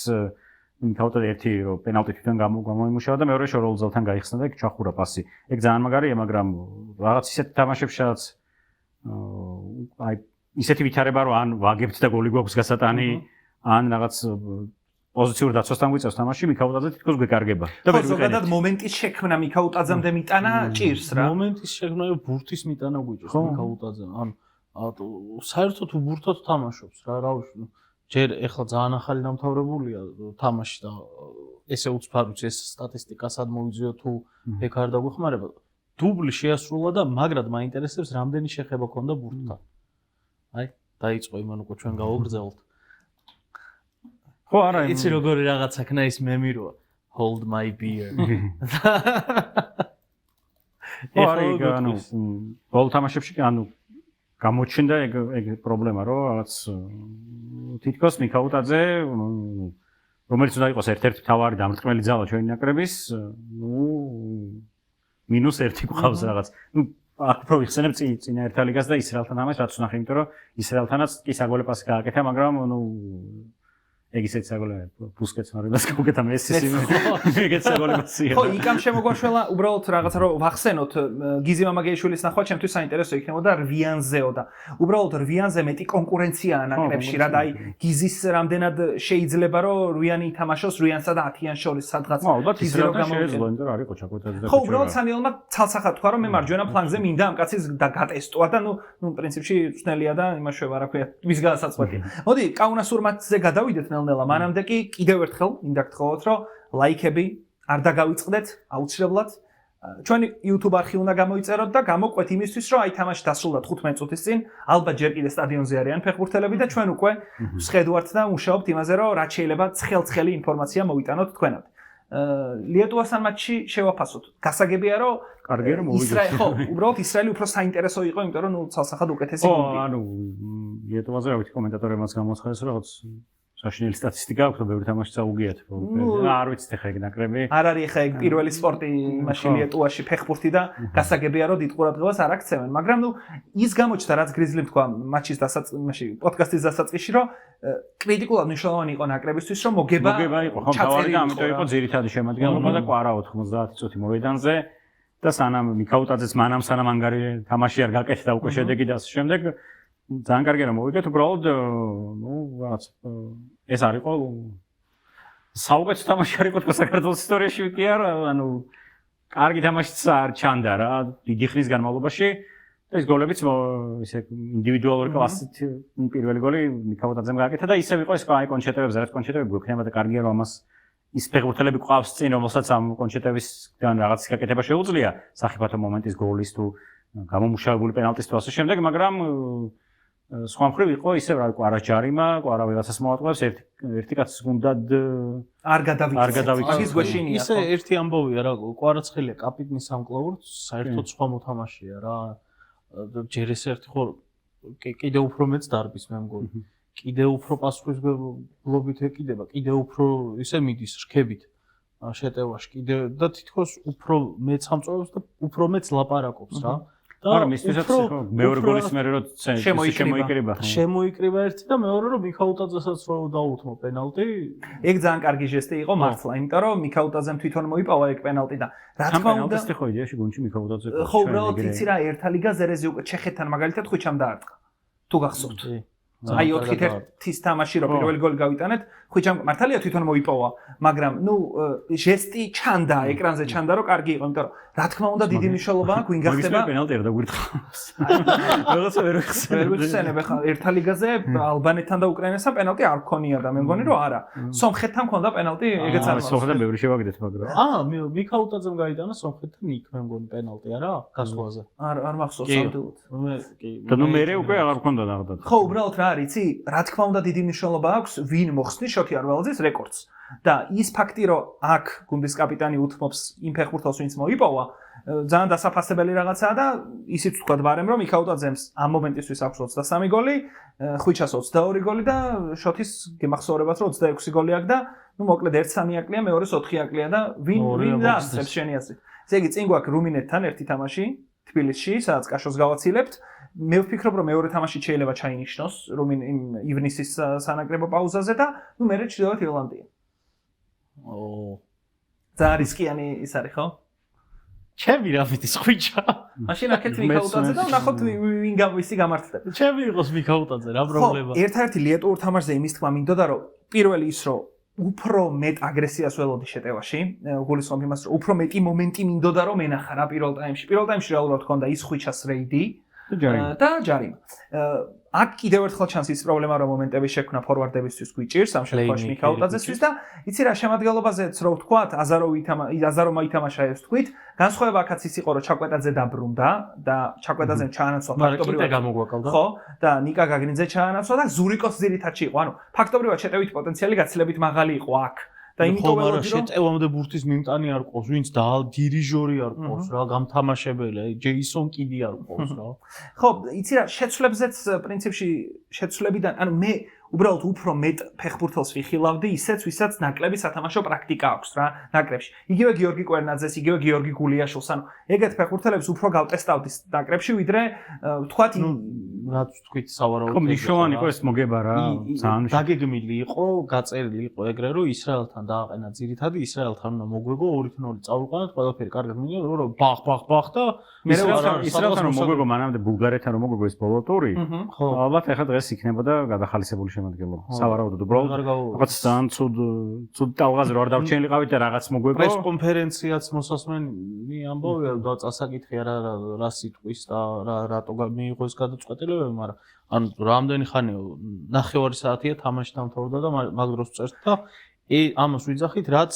მიქაუტაძე ერთი რომ პენალტი თვითონ გამოიმუშავა და მეორე შორეულ ძალთან გაიხსნა და იქ ჩახურა პასი. ეგ ძალიან მაგარია, მაგრამ რაღაც ისეთ თამაშებშიც აი ისეთი ვითარება რომ ან ვაგებთ და გოლი გვაქვს გასატანი, ან რაღაც პოზიციურ დაცვასთან გვიწევს თამაში, მიქაუტაძე თითქოს გვეკარგება. და ვერ ზოგადად მომენტის შექმნა მიქაუტაძემდე მიტანა ჭირს რა. მომენტის შექმნა ბურთის მიტანა გვიჭირს მიქაუტაძემ. ანუ საერთოდ ბურთად თამაშობს რა, რა ვიცი. ჯერ ეხლა ძალიან ახალი დამთავრებულია თამაში და ესე უცბარუც ეს სტატისტიკასაც მოიძიო თუ ეგ არ დაგვეხმარება. დუბლი შეასრულა და მაგრად მაინტერესებს რამდენი შეხება ქონდა ბურთთან. აი, დაიწყო იმან უკვე ჩვენ გავაგრძელოთ. ხო, არა, იცი როგორი რაღაცა ქნა ის მემი როა. Hold my beer. ხო, არა, ანუ ბოლო თამაშებში ანუ გამოჩნდა ეგ პრობლემა, რომ რაღაც თითქოს მიქაუტაძე, რომელიც უნდა იყოს ერთ-ერთი მთავარი დამრტყმელი ძალა ჩვენი ნაკრების, ნუ -1 გვყავს რაღაც. ნუ აქ უფრო ვიხსენებ წინა ერთა ლიგას და ისრაელთან ამას რაც ვნახე, იმიტომ რომ ისრაელთანაც კი საგოლე პასი გააკეთა, მაგრამ ეგ ისეთ საგოლე ბუსკეტს მარებას გაუკეთა მესის ეგეთ საგოლე პასია. ხო, იქამ შემოგვაშველა უბრალოდ რაღაცა რომ ვახსენოთ გიზი მამაგეიშვილის ნახვა ჩემთვის საინტერესო იქნებოდა რვიანზეო და უბრალოდ რვიანზე მეტი კონკურენციაა ნაკრებში რა და აი გიზის რამდენად შეიძლება რომ რვიანი ითამაშოს რვიანსა და 10-იან შორის სადღაც ალბათ ისრაელთან შეეძლო, იმიტომ რომ არის ყოჩაკოთაძე და ხო, უბრალოდ სანიელმა ცალსახად თქვა რომ მე მარჯვენა ფლანგზე მინდა ამ კაცის და გატესტვა და პრინციპში ძნელია და იმაშვება რა ქვია მის გადასაწყვეტია. მოდი კაუნასურ მატჩზე გადავიდეთ ნელ-ნელა, მანამდე კი კიდევ ერთხელ მინდა გთხოვოთ რომ ლაიქები არ დაგავიწყდეთ აუცილებლად. ჩვენი YouTube არხი უნდა გამოიწეროთ და გამოყვეთ იმისთვის რომ აი თამაში დასრულდა 15 წუთის წინ, ალბათ ჯერ კიდე სტადიონზე არიან ფეხბურთელები და ჩვენ უკვე ვსხედვართ და მუშაობთ იმაზე რომ რაც შეიძლება ცხელ-ცხელი ინფორმაცია მოვიტანოთ თქვენად. ლიეტუვასთან მატჩში შევაფასოთ. გასაგებია რომ კარგია რომ მოვიგეთ. ხო, უბრალოდ ისრაელი უფრო საინტერესო იყო, იმიტომ რომ ცალსახად უკეთესი გუნდი. ანუ ლიეტუვაზე რა ვიცი კომენტატორებმაც გამოცხადეს რომ რაღაც საშინელი სტატისტიკა აქვს, რომ ბევრი თამაში წაუგიათ. არ ვიცით ახლა ეგ ნაკრები. არ არის ახლა ეგ პირველი სპორტი იმაში ლიეტუვაში ფეხბურთი და გასაგებია რომ დიდ ყურადღებას არ აქცევენ, მაგრამ ის გამოჩნდა რაც გრიზლიმ თქვა მატჩის დასაწყისში, პოდკასტის დასაწყისში, რომ კრიტიკულად მნიშვნელოვანი იყო ნაკრებისთვის, რომ მოგება იყო, ხო, თავი და ამიტომ იყო ძირითადი შემადგენლობა და კვარა 90 წუთი მოედანზე და სანამ მიქაუტაძეც მანამ სანამ ანგარი თამაში არ გაკეთდა უკვე შედეგი და ასე შემდეგ ძალიან კარგია რომ მოვიგეთ, უბრალოდ რაღაც ეს არ იყო საუკეთესო თამაში არ იყო საქართველოს ისტორიაში კი არა, კარგი თამაშიც არ ჩანდა რა დიდი ხნის განმავლობაში და ეს გოლებიც ისე ინდივიდუალური კლასით პირველი გოლი მიქაუტაძემ გააკეთა და ისევ იყო ეს აი კონჩეტებებზე, რაც კონჩეტები გვექნება და კარგია რომ ამას ის ფეხბურთელები ყავს წინ, რომელსაც ამ კონჩეტებისგან რაღაც გაკეთება შეუძლია, სახიფათო მომენტის გოლის თუ გამომუშავებული პენალტის თუ ასე შემდეგ, მაგრამ სხვა მხრივ იყო ისე რა კვარა ჯარიმა, კვარა ვიღაცას მოატყუებს, ერთი კაცის გუნდად არ გადავიქცეთ. მაგის გვეშინია. ისე ერთი ამბავია რა, კვარაცხელია კაპიტნის სამკლაურთ, საერთოდ სხვა მოთამაშეა რა. ჯერ ეს ერთი ხო კიდე უფრო მეც დარბის მე მგონი. კიდე უფრო პასუხისმგებლობით ეკიდება, კიდე უფრო ისე მიდის რქებით შეტევაში, კიდე და თითქოს უფრო მეც ამწოვებს და უფრო მეც ლაპარაკობს რა. მაგრამ ისთვისაც მეორე გოლის მერე რომ შემოიკრიბა. შემოიკრიბა ერთი და მეორე რომ მიქაუტაძესაც რო დაუთმო პენალტი. ეგ ძალიან კარგი ჟესტი იყო მართლა, იმიტომ რომ მიქაუტაძემ თვითონ მოიპოვა ეგ პენალტი და რა თქმა უნდა პენალტი ხო იდეაში გუნდში მიქაუტაძე. ხო, უბრალოდ იცი რა ერთა ლიგა ზერეზი უკვე ჩეხეთთან მაგალითად ხვიჩამ დაარტყა. თუ გახსოვთ. აი 4-1-ის თამაში რო პირველი გოლი გავიტანეთ, ხვიჩამ მართალია თვითონ მოიპოვა, მაგრამ ჟესტი ჩანდა, ეკრანზე ჩანდა რომ კარგი იყო, იმიტომ რომ რა თქმა უნდა დიდი მნიშვნელობა აქვს ვინ გახდება. მაგის პენალტი არ დაგვირთხავს. რაღაცა ვერ ვიხსენებ ახლა ერთა ლიგაზე ალბანეთთან და უკრაინასთან პენალტი არ გქონია და მე მგონი რომ არა. სომხეთთან ქონდა პენალტი, ეგეც არ მაქვს. სომხეთთან ბევრი შევაგდეთ, მაგრამ მიქაუტაძემ გაიტანა სომხეთთან იქ მე მგონი პენალტი არა გასვლაზე. არ მახსოვს ამდილად. და მე უკვე აღარ გქონდა ნახდათ. ხო, უბრალოდ რა არის, იცი, რა თქმა უნდა დიდი მნიშვნელობა აქვს ვინ მოხსნის შოთი არველაძის რეკორდს. და ის ფაქტი რომ აქ გუნდის კაპიტანი უთმობს იმ ფეხბურთელს ვინც მოიპოვა, ძალიან დასაფასებელი რაღაცაა და ისიც თქვა ბარემ რომ მიქაუტაძემს ამ მომენტისთვის აქვს 23 გოლი, ხვიჩას 22 გოლი და შოთის გემახსოვრებათ რომ 26 გოლი აქვს და მოკლედ 1-3 აკლია, მეორეს 4 აკლია და ვინ დაასწრებს შენი აზრით. ესე იგი წინ გვაქვს რუმინეთთან ერთი თამაში თბილისში, სადაც კაშოს გავაცილებთ. მე ვფიქრობ რომ მეორე თამაში შეიძლება ჩაინიშნოს ივნისის სანაკრებო პაუზაზე და მერე ჩრდილოეთ ირლანდია. ძალიან რისკიანი ის არის ხო? ჩემი რა მიდის ხვიჩა. მაშინ აქეთ მიქაუტაძე და ნახოთ ვინ გამისი გამართლდება. ჩემი იყოს მიქაუტაძე რა პრობლემა. ხო, ერთ-ერთი ლიეტუვურ თამაშზე იმის თქმა მინდოდა რომ პირველი ის რომ უფრო მეტ აგრესიას ველოდი შეტევაში, გულისხმობ იმას რომ უფრო მეტი მომენტი მინდოდა რომ ენახა რა პირველ ტაიმში. პირველ ტაიმში რეალურად ჰქონდა ის ხვიჩას რეიდი და ჯარიმა. აქ კიდევ ერთხელ ჩანს ის პრობლემა რომ მომენტები შექმნა ფორვარდებისთვის გვიჭირს ამ შემთხვევაში მიქაუტაძესთვის და იცი რა შემადგენლობაზეც რო ვთქვათ აზაროვმა ითამაშა ეს თქვით განსხვავება აქაც ის იყო რომ ჩაკვეტაძე დაბრუნდა და ჩაკვეტაძემ ჩაანაცვლა ფაქტობრივად გამოგვაკალდა ხო და ნიკა გაგნიძე ჩაანაცვლა და ზურიკოს ძირითადში იყო ანუ ფაქტობრივად შეტევით პოტენციალი გაცილებით მაღალი იყო აქ და იმიტომ რომ შეტევამდე ბურთის მიმტანი არ ყავს, ვინც დირიჟორი არ ყავს რა, გამთამაშებელი, ჯეისონ კიდი არ ყავს რა. ხო, იცი რა, შეცვლებზეც პრინციპში შეცვლებიდან, ანუ მე უბრალოდ უფრო მეტ ფეხბურთელს ვიხილავდი, ისეც ვისაც ნაკლები სათამაშო პრაქტიკა აქვს რა, ნაკრებში. იგივე გიორგი კვერნაძეს, იგივე გიორგი გულიაშვილს, ანუ ეგეთ ფეხბურთელებს უფრო გავტესტავდი ნაკრებში, ვიდრე თქვათ რაც თქვით სავარაუდოდ. ხო, მნიშვნელოვანი იყო ეს მოგება რა, ძალიან დაგეგმილი იყო, გაწერილი იყო ეგრე, რომ ისრაელთან დააყენა ძირითადი, ისრაელთან უნდა მოგვეგო 2-0 წავიყვანოთ, ყველაფერი კარგად მიგია, რომ ბახ და ისრაელთან რომ მოგვეგო, მანამდე ბულგარეთთან რომ მოგვეგო ეს ბოლო ტური, ალბათ ახლა დღეს იქნებოდა გადახალისებული შემადგენლობა. სავარაუდოდ უბრალოდ რაღაც ძალიან ცუდ ტალღაზე რო არ დავჩენილიყავით და რაღაც მოგვეგო. ეს კონფერენციაც მოსასმენი ამბავია, და წასაკითხია რა სიტყვის და რატო მიიღო ეს გადაწყვეტილებები, მაგრამ ანუ რამდენი ხანია 9 საათია თამაში დამთავრდა და მაგ დროს წერთ და ამას ვიძახით, რაც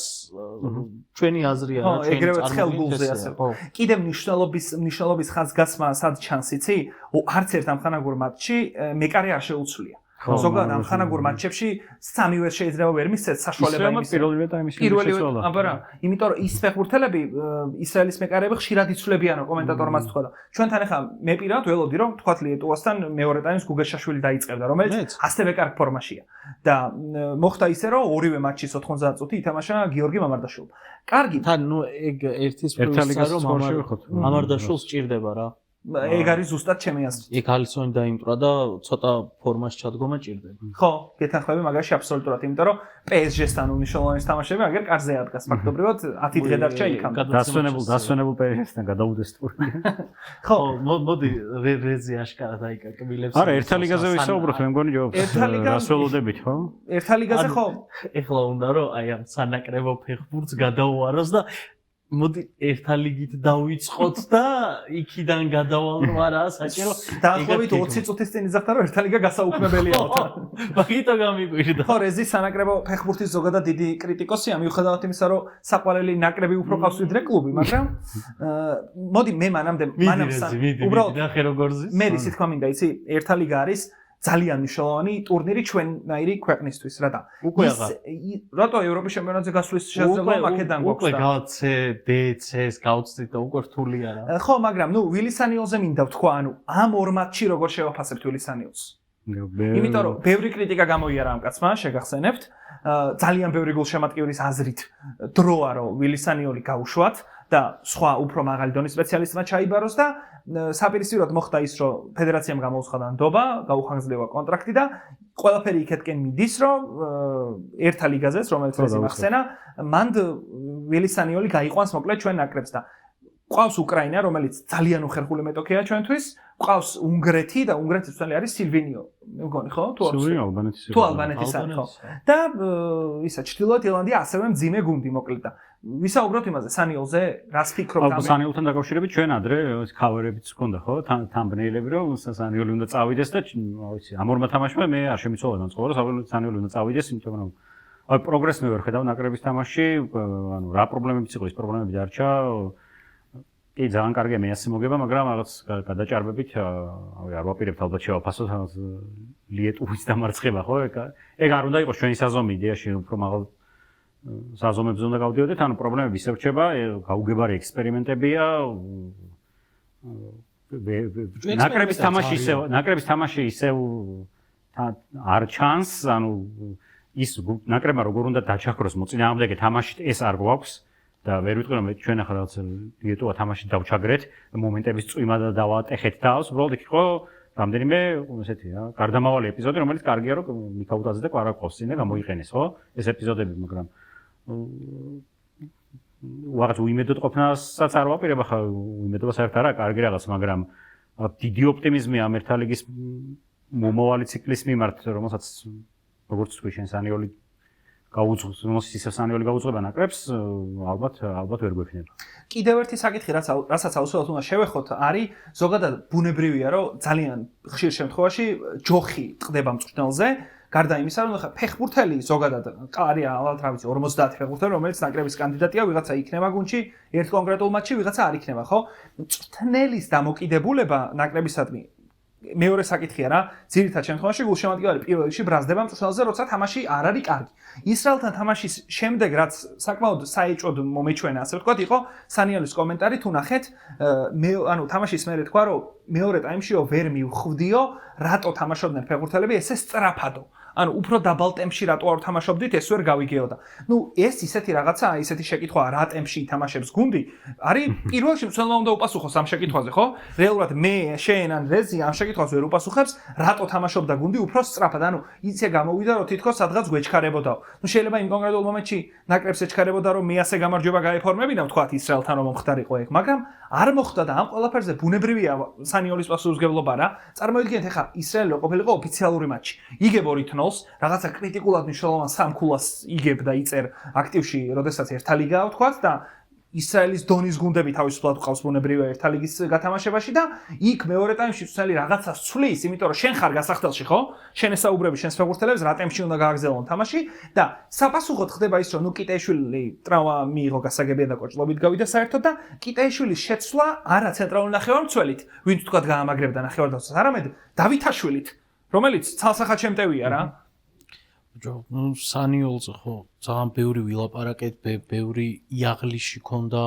ჩვენი აზრია რა, ჩვენი ეგრევე ცხელგულზე ასე. კიდევ მნიშვნელობის ხაზგასმა სად ჩანს იცი? არც ერთ ამხანაგურ მატჩში მეკარე არ შეუცვლია. ზოგადად ამხანაგურ მატჩებში სამივე შეიძლება ვერ მისცეს საშუალება იმის. პირველივე ტაიმის შეცვალა. აბარა, იმიტომ რომ ის ფეხბურთელები ისრაელის მეკარეები ხშირად იცვლებიანო კომენტატორმაც თქვა და ჩვენთან ახლა მე პირადად ველოდი რომ თქვათ ლიეტუვასთან მეორე ტაიმს გუგეშაშვილი დაიწყებდა, რომელიც ასევე კარგ ფორმაშია. და მოხდა ისე რომ ორივე მატჩის 90 წუთი ითამაშა გიორგი მამარდაშვილმა. კარგი. თან ნუ ეგ ერთის პროვინცია რომ მამარდაშვილს ჭირდება რა. ეგ არის ზუსტად ჩემი აზრით. ეგ ალისონი დაიმტრა და ცოტა ფორმაში ჩადგომა ჭირდება. ხო, გეთანხმები მაგაში აბსოლუტურად, იმიტომ რომ PSG-სთან უნიშნულოვანი თამაშები აგერ კარზე ადგას ფაქტობრივად 10 დღე დარჩა იქამ. დასვენებულ PSG-სთან გადაუდეს ტური. ხო, მოდი რეზი აშკარა დაიკაკბილებს. არა, ერთა ლიგაზე ვისაუბროთ, მე მგონი რას ველოდებით, ხო? ერთა ლიგაზე ხო? ეხლა უნდა რომ აი ამ სანაკრებო ფეხბურთს გადაუაროს და მოდი ერთა ლიგით დავიწყოთ და იქიდან გადავალ რა საჭირო. დაახლოებით 20 წუთის წინ იძახდა რომ ერთა ლიგა გასაუქმებელია. მაგითო გამიგვირდა. ხო, რეზი სანაკრებო ფეხბურთის ზოგადად დიდი კრიტიკოსია, მიუხედავად იმისა, რომ საყვარელი ნაკრები უფრო ყავს ვიდრე კლუბი, მაგრამ მოდი მე მანამდე უბრალოდ ნახე როგორ ზის. მე ისი თქვა მინდა, იცი, ერთა ლიგა არის ძალიან მნიშვნელოვანი ტურნირი ჩვენნაირი ქვეყნისთვის რა და რატო ევროპის ჩემპიონატზე გასვლის შესაძლებლობა აქედან გვაქვს და უკვე გავცე DC-ს გავცდით და უკვე რთულია რა. ხო, მაგრამ ნუ ვილისანიოლზე მინდა ვთქვა, ანუ ამ ორ მატჩში როგორ შევაფასებთ ვილისანიოლს? იმიტომ რომ ბევრი კრიტიკა გამოიარა ამ კაცმა, შეგახსენებთ, ძალიან ბევრი გულშემატკივრის აზრით დროა რომ ვილისანიოლი გაუშვათ და სხვა უფრო მაღალი დონის სპეციალისტმა ჩაიბაროს და საპირისპიროდ მოხდა ის, რომ ფედერაციამ გამოუცხადა ნდობა, გაუხანგრძლива კონტრაქტი და ყველაფერი იქეთკენ მიდის, რომ ერთა ლიგაზეც, რომელიც ეს იმახსენა, მანდ ვილისანიოლი გაიყვანს მოკლედ ჩვენ ნაკრებს და ყავს უკრაინა, რომელიც ძალიან უხერხული მეტოქეა ჩვენთვის, ყავს უნგრეთი და უნგრეთის წელი არის სილვინიო. მე მგონი ხო? თუ ალბანეთის არის ხო? და ისა ჩრდილოეთ ირლანდია ასევე მძიმე გუნდი მოკლედ და ვისაუბროთ იმაზე სანიოლზე, რას ფიქრობთ ამ სანიოლთან დაკავშირებით ჩვენ ადრე ქავერებიც ჰქონდა ხო? თამბნეილები რომ სანიოლი უნდა წავიდეს და ვიცი, ამ ორმა თამაშმა მე არ შემიცვალა განწყობა, რომ სანიოლი უნდა წავიდეს, იმიტომ რომ აი პროგრესს მე ვერ ხედავ ნაკრების თამაშში, ანუ რა პრობლემებიც იყო, ის პრობლემები დარჩა. კი, ძალიან კარგია მე ასე მოგება, მაგრამ რაღაც გადაჭარბებით, აი არ ვაპირებთ ალბათ შევაფასოთ რაღაც ლიეტუვის დამარცხება, ხო? ეგ არ უნდა იყოს ჩვენი საზომი იდეაში, უფრო მაღალ საზომებზე უნდა გავდიოდეთ, ანუ პრობლემები ისევ რჩება, გაუგებარი ექსპერიმენტებია. ნაკრების თამაში ისევ არ ჩანს, ანუ ის ნაკრებმა როგორ უნდა დაჩაქროს მოწინააღმდეგე თამაშით, ეს არ გვაქვს. და ვერ ვიტყვი რომ ჩვენ ახლა რაღაც ლიეტუვა თამაში დავჩაგრეთ, მომენტების წვიმა და დავატეხეთ თავს, უბრალოდ იქ იყო რამდენიმე ესეთი რა, გარდამავალი ეპიზოდი, რომელიც კარგია რომ მიქაუტაძე და კვარაკოვს წინ და გამოიყენეს, ხო? ეს ეპიზოდები, მაგრამ ვაღაც უიმედოდ ყოფნასაც არ ვაპირებ, ახლა უიმედობა საერთოდ არა, კარგი რაღაც, მაგრამ დიდი ოპტიმიზმი ამ ერთა ლიგის მომავალი ციკლის მიმართ, რომელსაც როგორც თქვი შენ სანიოლი გაუძღვის ისე სანიოლი გაუძღება ნაკრებს, ალბათ ვერ გვექნება. კიდევ ერთი საკითხი, რასაც აუცილებლად უნდა შევეხოთ, არის ზოგადად ბუნებრივია, რომ ძალიან ხშირ შემთხვევაში ჯოხი ტყდება მწვრთნელზე, გარდა იმისა, რომ ხა ფეხბურთელი ზოგადად არია ალბათ რა ვიცი 50 ფეხბურთელი, რომელიც ნაკრების კანდიდატია, ვიღაცა იქნება გუნდში, ერთ კონკრეტულ მატჩში ვიღაცა არ იქნება, ხო? მწვრთნელის დამოკიდებულება ნაკრებისადმი მეორე საკითხია რა, ძირითად შემთხვევაში გულშემატკივარი პირველ რიგში ბრაზდება მწვრთნელზე, როცა თამაში არ არის კარგი. ისრაელთან თამაშის შემდეგ, რაც საკმაოდ საეჭვოდ მომეჩვენა, ასე ვთქვათ, იყო სანიოლის კომენტარი, თუ ნახეთ, ანუ თამაშის მერე თქვა, რომ მეორე ტაიმშიო ვერ მივხვდიო, რატო თამაშობდნენ ფეხბურთელები ესე სწრაფადო. ანუ უფრო დაბალ ტემპში რატო არ თამაშობდით, ეს ვერ გავიგეოდა. ნუ ეს ისეთი რაღაცა, ისეთი შეკითხვა რა ტემპში ითამაშებს გუნდი, არის პირველში მცველმა უნდა უპასუხოს ამ შეკითხვაზე, ხო? რეალურად მე, შენ ან რეზი ამ შეკითხვას ვერ უპასუხებს, რატო თამაშობდა გუნდი უფრო სწრაფად, ანუ იცე გამოვიდა რომ თითქოს სადღაც გვეჩქარებოდაო. ნუ შეიძლება იმ კონკრეტულ მომენტში ნაკრებს ეჩქარებოდა რომ მე ასე გამარჯვება გაეფორმებინა, ვთქვათ ისრაელთან რომ მომხდარიყო ეგ, მაგრამ არ მოხდა და ამ ყველაფერზე ბუნებრივია სანიოლის პასუხისმგებლობა რა. წარმოიდგინეთ ახლა ისრაელი ყოფილიყო ოფიციალური მატჩი. იგებ 2-0-ს, რაღაცა კრიტიკულად მნიშვნელოვან სამქულას იგებ და იწერ აქტივში, როდესაც ერთა ლიგაა ვთქვათ და ისრაელის დონის გუნდები თავისუფლად ყავს ბუნებრივია ერთა ლიგის გათამაშებაში და იქ მეორე ტაიმში თვითონ რაღაცას ცვლის, იმიტომ რომ შენ ხარ გასახდელში, ხო? შენ ესაუბრები შენს ფეხბურთელებს რა ტემპში უნდა გააგრძელონ თამაში და საპასუხოდ ხდება ის რომ ნუ კიტეიშვილი ტრავმა მიიღო გასაგებია და კოჭლობით გავიდა საერთოდ და კიტეიშვილის შეცვლა არა ცენტრალური ნახევარმცველით, ვინც თქვა გაამაგრებდა ნახევარ-დასწრას, არამედ დავითაშვილით, რომელიც ცალსახადშემტევია რა. ნუ სანიოლზე ხო ძალიან ბევრი ვილაპარაკეთ, ბევრი იაღლიში ქონდა,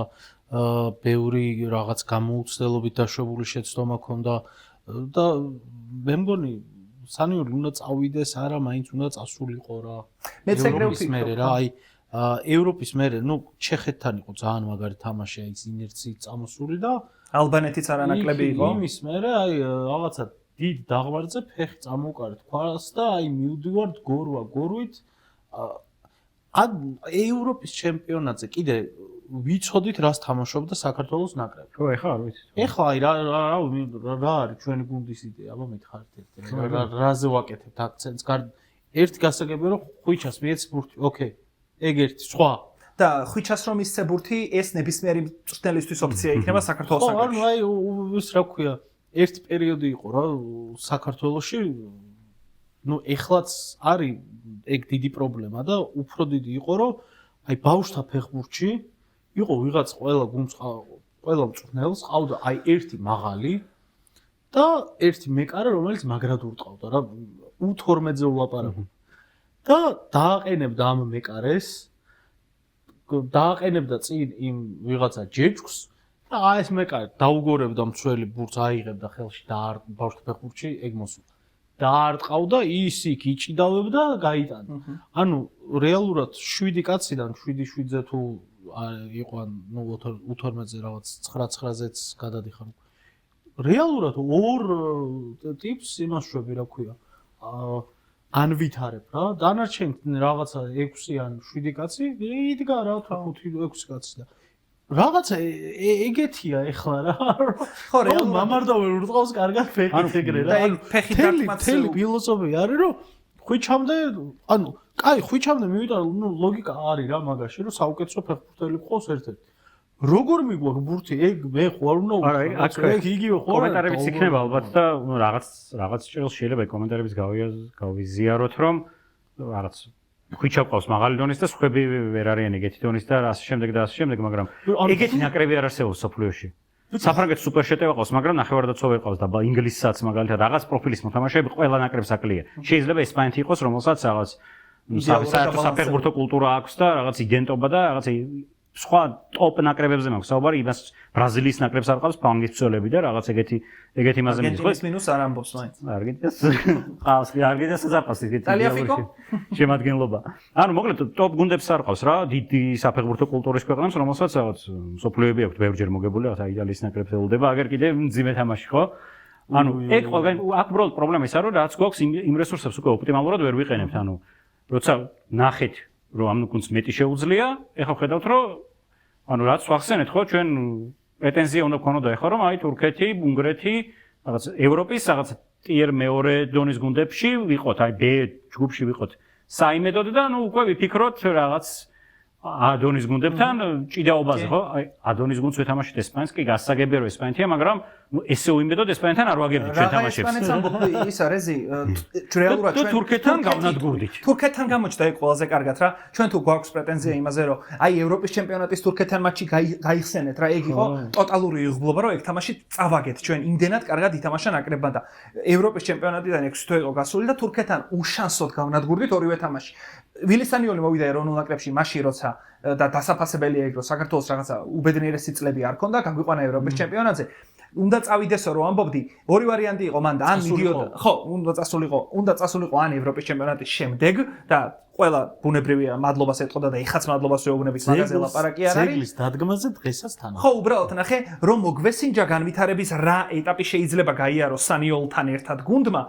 ბევრი რაღაც გამოუცდელობით დაშვებული შეცდომა ქონდა და მე მგონი სანიოლი უნდა წავიდეს, არა, მაინც უნდა წასულიყო რა. მეც ეგრე ვფიქრობ. რა, აი ევროპის მერე, ნუ ჩეხეთთან იყო ძალიან მაგარი თამაში, აი ინერციით წამოსული და ალბანეთიც არანაკლები იყო. იმის მერე აი რაღაცა დიდ დაღმართზე ფეხი წამოუკარეთ ქვას და აი მივდივართ გორვით ან ევროპის ჩემპიონატზე კიდე ვიცოდით რას თამაშობდა საქართველოს ნაკრები. ხო, ეხლა არ ვიცი. ეხლა აი რა არის ჩვენი გუნდის იდეა, აბა მითხარით ერთ. რაზე ვაკეთებთ აქცენტს? ერთი გასაგებია რომ ხვიჩას მიეცი ბურთი. ოკეი. ეგ ერთი სხვა. და ხვიჩას რომ ისე ბურთი ეს ნებისმიერი მწვრთნელისთვის ოფცია იქნება საქართველოს ხო, ნაკრებში. ანუ აი ეს რა ქვია ერთი პერიოდი იყო რა საქართველოში, ნუ ეხლაც არის ეგ დიდი პრობლემა და უფრო დიდი იყო რომ აი ბავშვთა ფეხბურთში იყო ვიღაც ყველა გუნდს ყველა მწვრთნელს ყავდა აი ერთი მაღალი და ერთი მეკარე რომელიც მაგრად ურტყავდა რა U12-ზე ვლაპარაკობ და დააყენებდა ამ მეკარეს დააყენებდა წინ იმ ვიღაცა ჯეჯგს და აი ეს მეკარე დაუგორებდა მცველი ბურთს აიღებდა ხელში და ბავშვთა ფეხბურთში ეგ მოსულა დაარტყავდა ის იქ იჭიდავებდა და გაიტანა. ანუ რეალურად 7 კაციდან 7-7-ზე თუ იყო ნუ U12-ზე რაღაც 9-9-ზეც გადადიხარ. რეალურად ორ ტიპს იმას შვები რა ქვია. ანვითარებ რა. დანარჩენ რაღაცა 6 ან 7 კაცი იდგა რა 5-6 კაცი და რაღაცა ეგეთია ეხლა რა. ხო, რეალურად მამარდავე ურტყავს კარგად ფეხით ეგრე რა. და ეგ ფეხი დარტყმაც თელი ფილოსოფია არის რომ ხვიჩამდე, ანუ კაი, ხვიჩამდე მივიდა, ნუ ლოგიკა არის რა მაგაში, რომ საუკეთესო ფეხბურთელი ყავს ერთ-ერთი. როგორ მიგვაქვს ბურთი? ეგ მე ხوار უნდა არა, ეგ იგივე ხო? კომენტარებიც იქნება ალბათ და ნუ რაღაც ჭრილს შეიძლება კომენტარების გავიზიაროთ, რომ რაღაც ხვიჩა ყავს მაღალი დონის და სხვები ვერ არიან ეგეთი დონის და ასე შემდეგ და ასე შემდეგ, მაგრამ ეგეთი ნაკრები არ არსებობს სოფლიოში. საფრანგეთის სუპერშეტევა ყავს, მაგრამ ნახევარდაცვი ყავს და ინგლისსაც მაგალითად რაღაც პროფილის მოთამაშეები ყველა ნაკრებს აკლია. შეიძლება ესპანეთი იყოს, რომელსაც რაღაც საერთო საფეხბურთო კულტურა აქვს და რაღაც იდენტობა და რაღაც სხვა ტოპ ნაკრებებზე მაქვს საუბარი, იმას ბრაზილიის ნაკრებს არ ყავს, ფანგის მცველები და რაღაც ეგეთი იმაზე მიდის. არგენტინის მინუს არ ამბობს მაინც. არგენტინას ყავს, არგენტინას არ ყავს ეგეთი შემადგენლობა. ანუ მოკლედ ტოპ გუნდებს არ ყავს რა, დიდი საფეხბურთო კულტურის ქვეყნებს, რომელსაც რაღაც სოფლიოები აქვთ ბევრჯერ მოგებული, რაღაც იტალიის ნაკრებს ელოდება, აგერ კიდე მძიმე თამაში ხო? ანუ ეგ ყველგან აქ უბრალოდ პრობლემა ისაა, რომ რაც გვაქვს იმ რესურსებს უკვე ოპტიმალურად ვერ ვიყენებთ, ანუ როცა ნახეთ რომ ამ გუნდს მეტი შეუძლია, ეხლა ხედავთ რომ ანუ რაც ვახსენეთ ხო ჩვენ პრეტენზია უნდა გქონოდა ეხლა რომ აი თურქეთი, უნგრეთი, რაღაც ევროპის რაღაც ტიერ მეორე დონის გუნდებში ვიყოთ, აი B ჯგუფში ვიყოთ საიმედოდ და ნუ უკვე ვიფიქროთ რაღაც ადონის გუნდებთან ჭიდაობაზე ხო? აი ადონის გუნდს ვეთამაშეთ ესპანეთს, კი გასაგებია რომ ესპანეთია, მაგრამ ესე უიმედოდ ესპანეთთან არ ვაგებდით ჩვენ თამაშებს. ესპანეთს ამბობ ის არეზი რეალურად ჩვენ თურქეთთან გავნადგურდით. თურქეთთან გამოჩნდა ეგ ყველაზე კარგად რა. ჩვენ თუ გვაქვს პრეტენზია იმაზე რომ აი ევროპის ჩემპიონატის თურქეთთან მატჩი გაიხსენეთ რა, ეგ იყო ტოტალური იღბლობა რომ ეგ თამაში წავაგეთ ჩვენ იმდენად კარგად ითამაშა ნაკრებმა და ევროპის ჩემპიონატიდან 6 თვე იყო გასული და თურქეთთან უშანსოდ გავნადგურდით ორივე თამაში. ვილისანიოლი მოვიდა ეროვნულ ნაკრებში მაშინ როცა და დასაფასებელია ეგ რომ საქართველოს რაღაცა უბედნიერესი წლები არ ქონდა, გაგვიყვანა ევროპის ჩემპიონატზე. უნდა წავიდესო რომ ამბობდი, ორი ვარიანტი იყო მანდა, ან მიდიოდა, ხო, უნდა წასულიყო ან ევროპის ჩემპიონატის შემდეგ და ყველა ბუნებრივია მადლობას ეთყოდა და ეხაც მადლობას ვეუბნებით მაგაზე ლაპარაკი არ არის. ძეგლის დადგმაზე დღესაც თან. ხო, უბრალოდ ნახე, რომ მოგვესინჯა განვითარების რა ეტაპი შეიძლება გაიაროს სანიოლთან ერთად გუნდმა.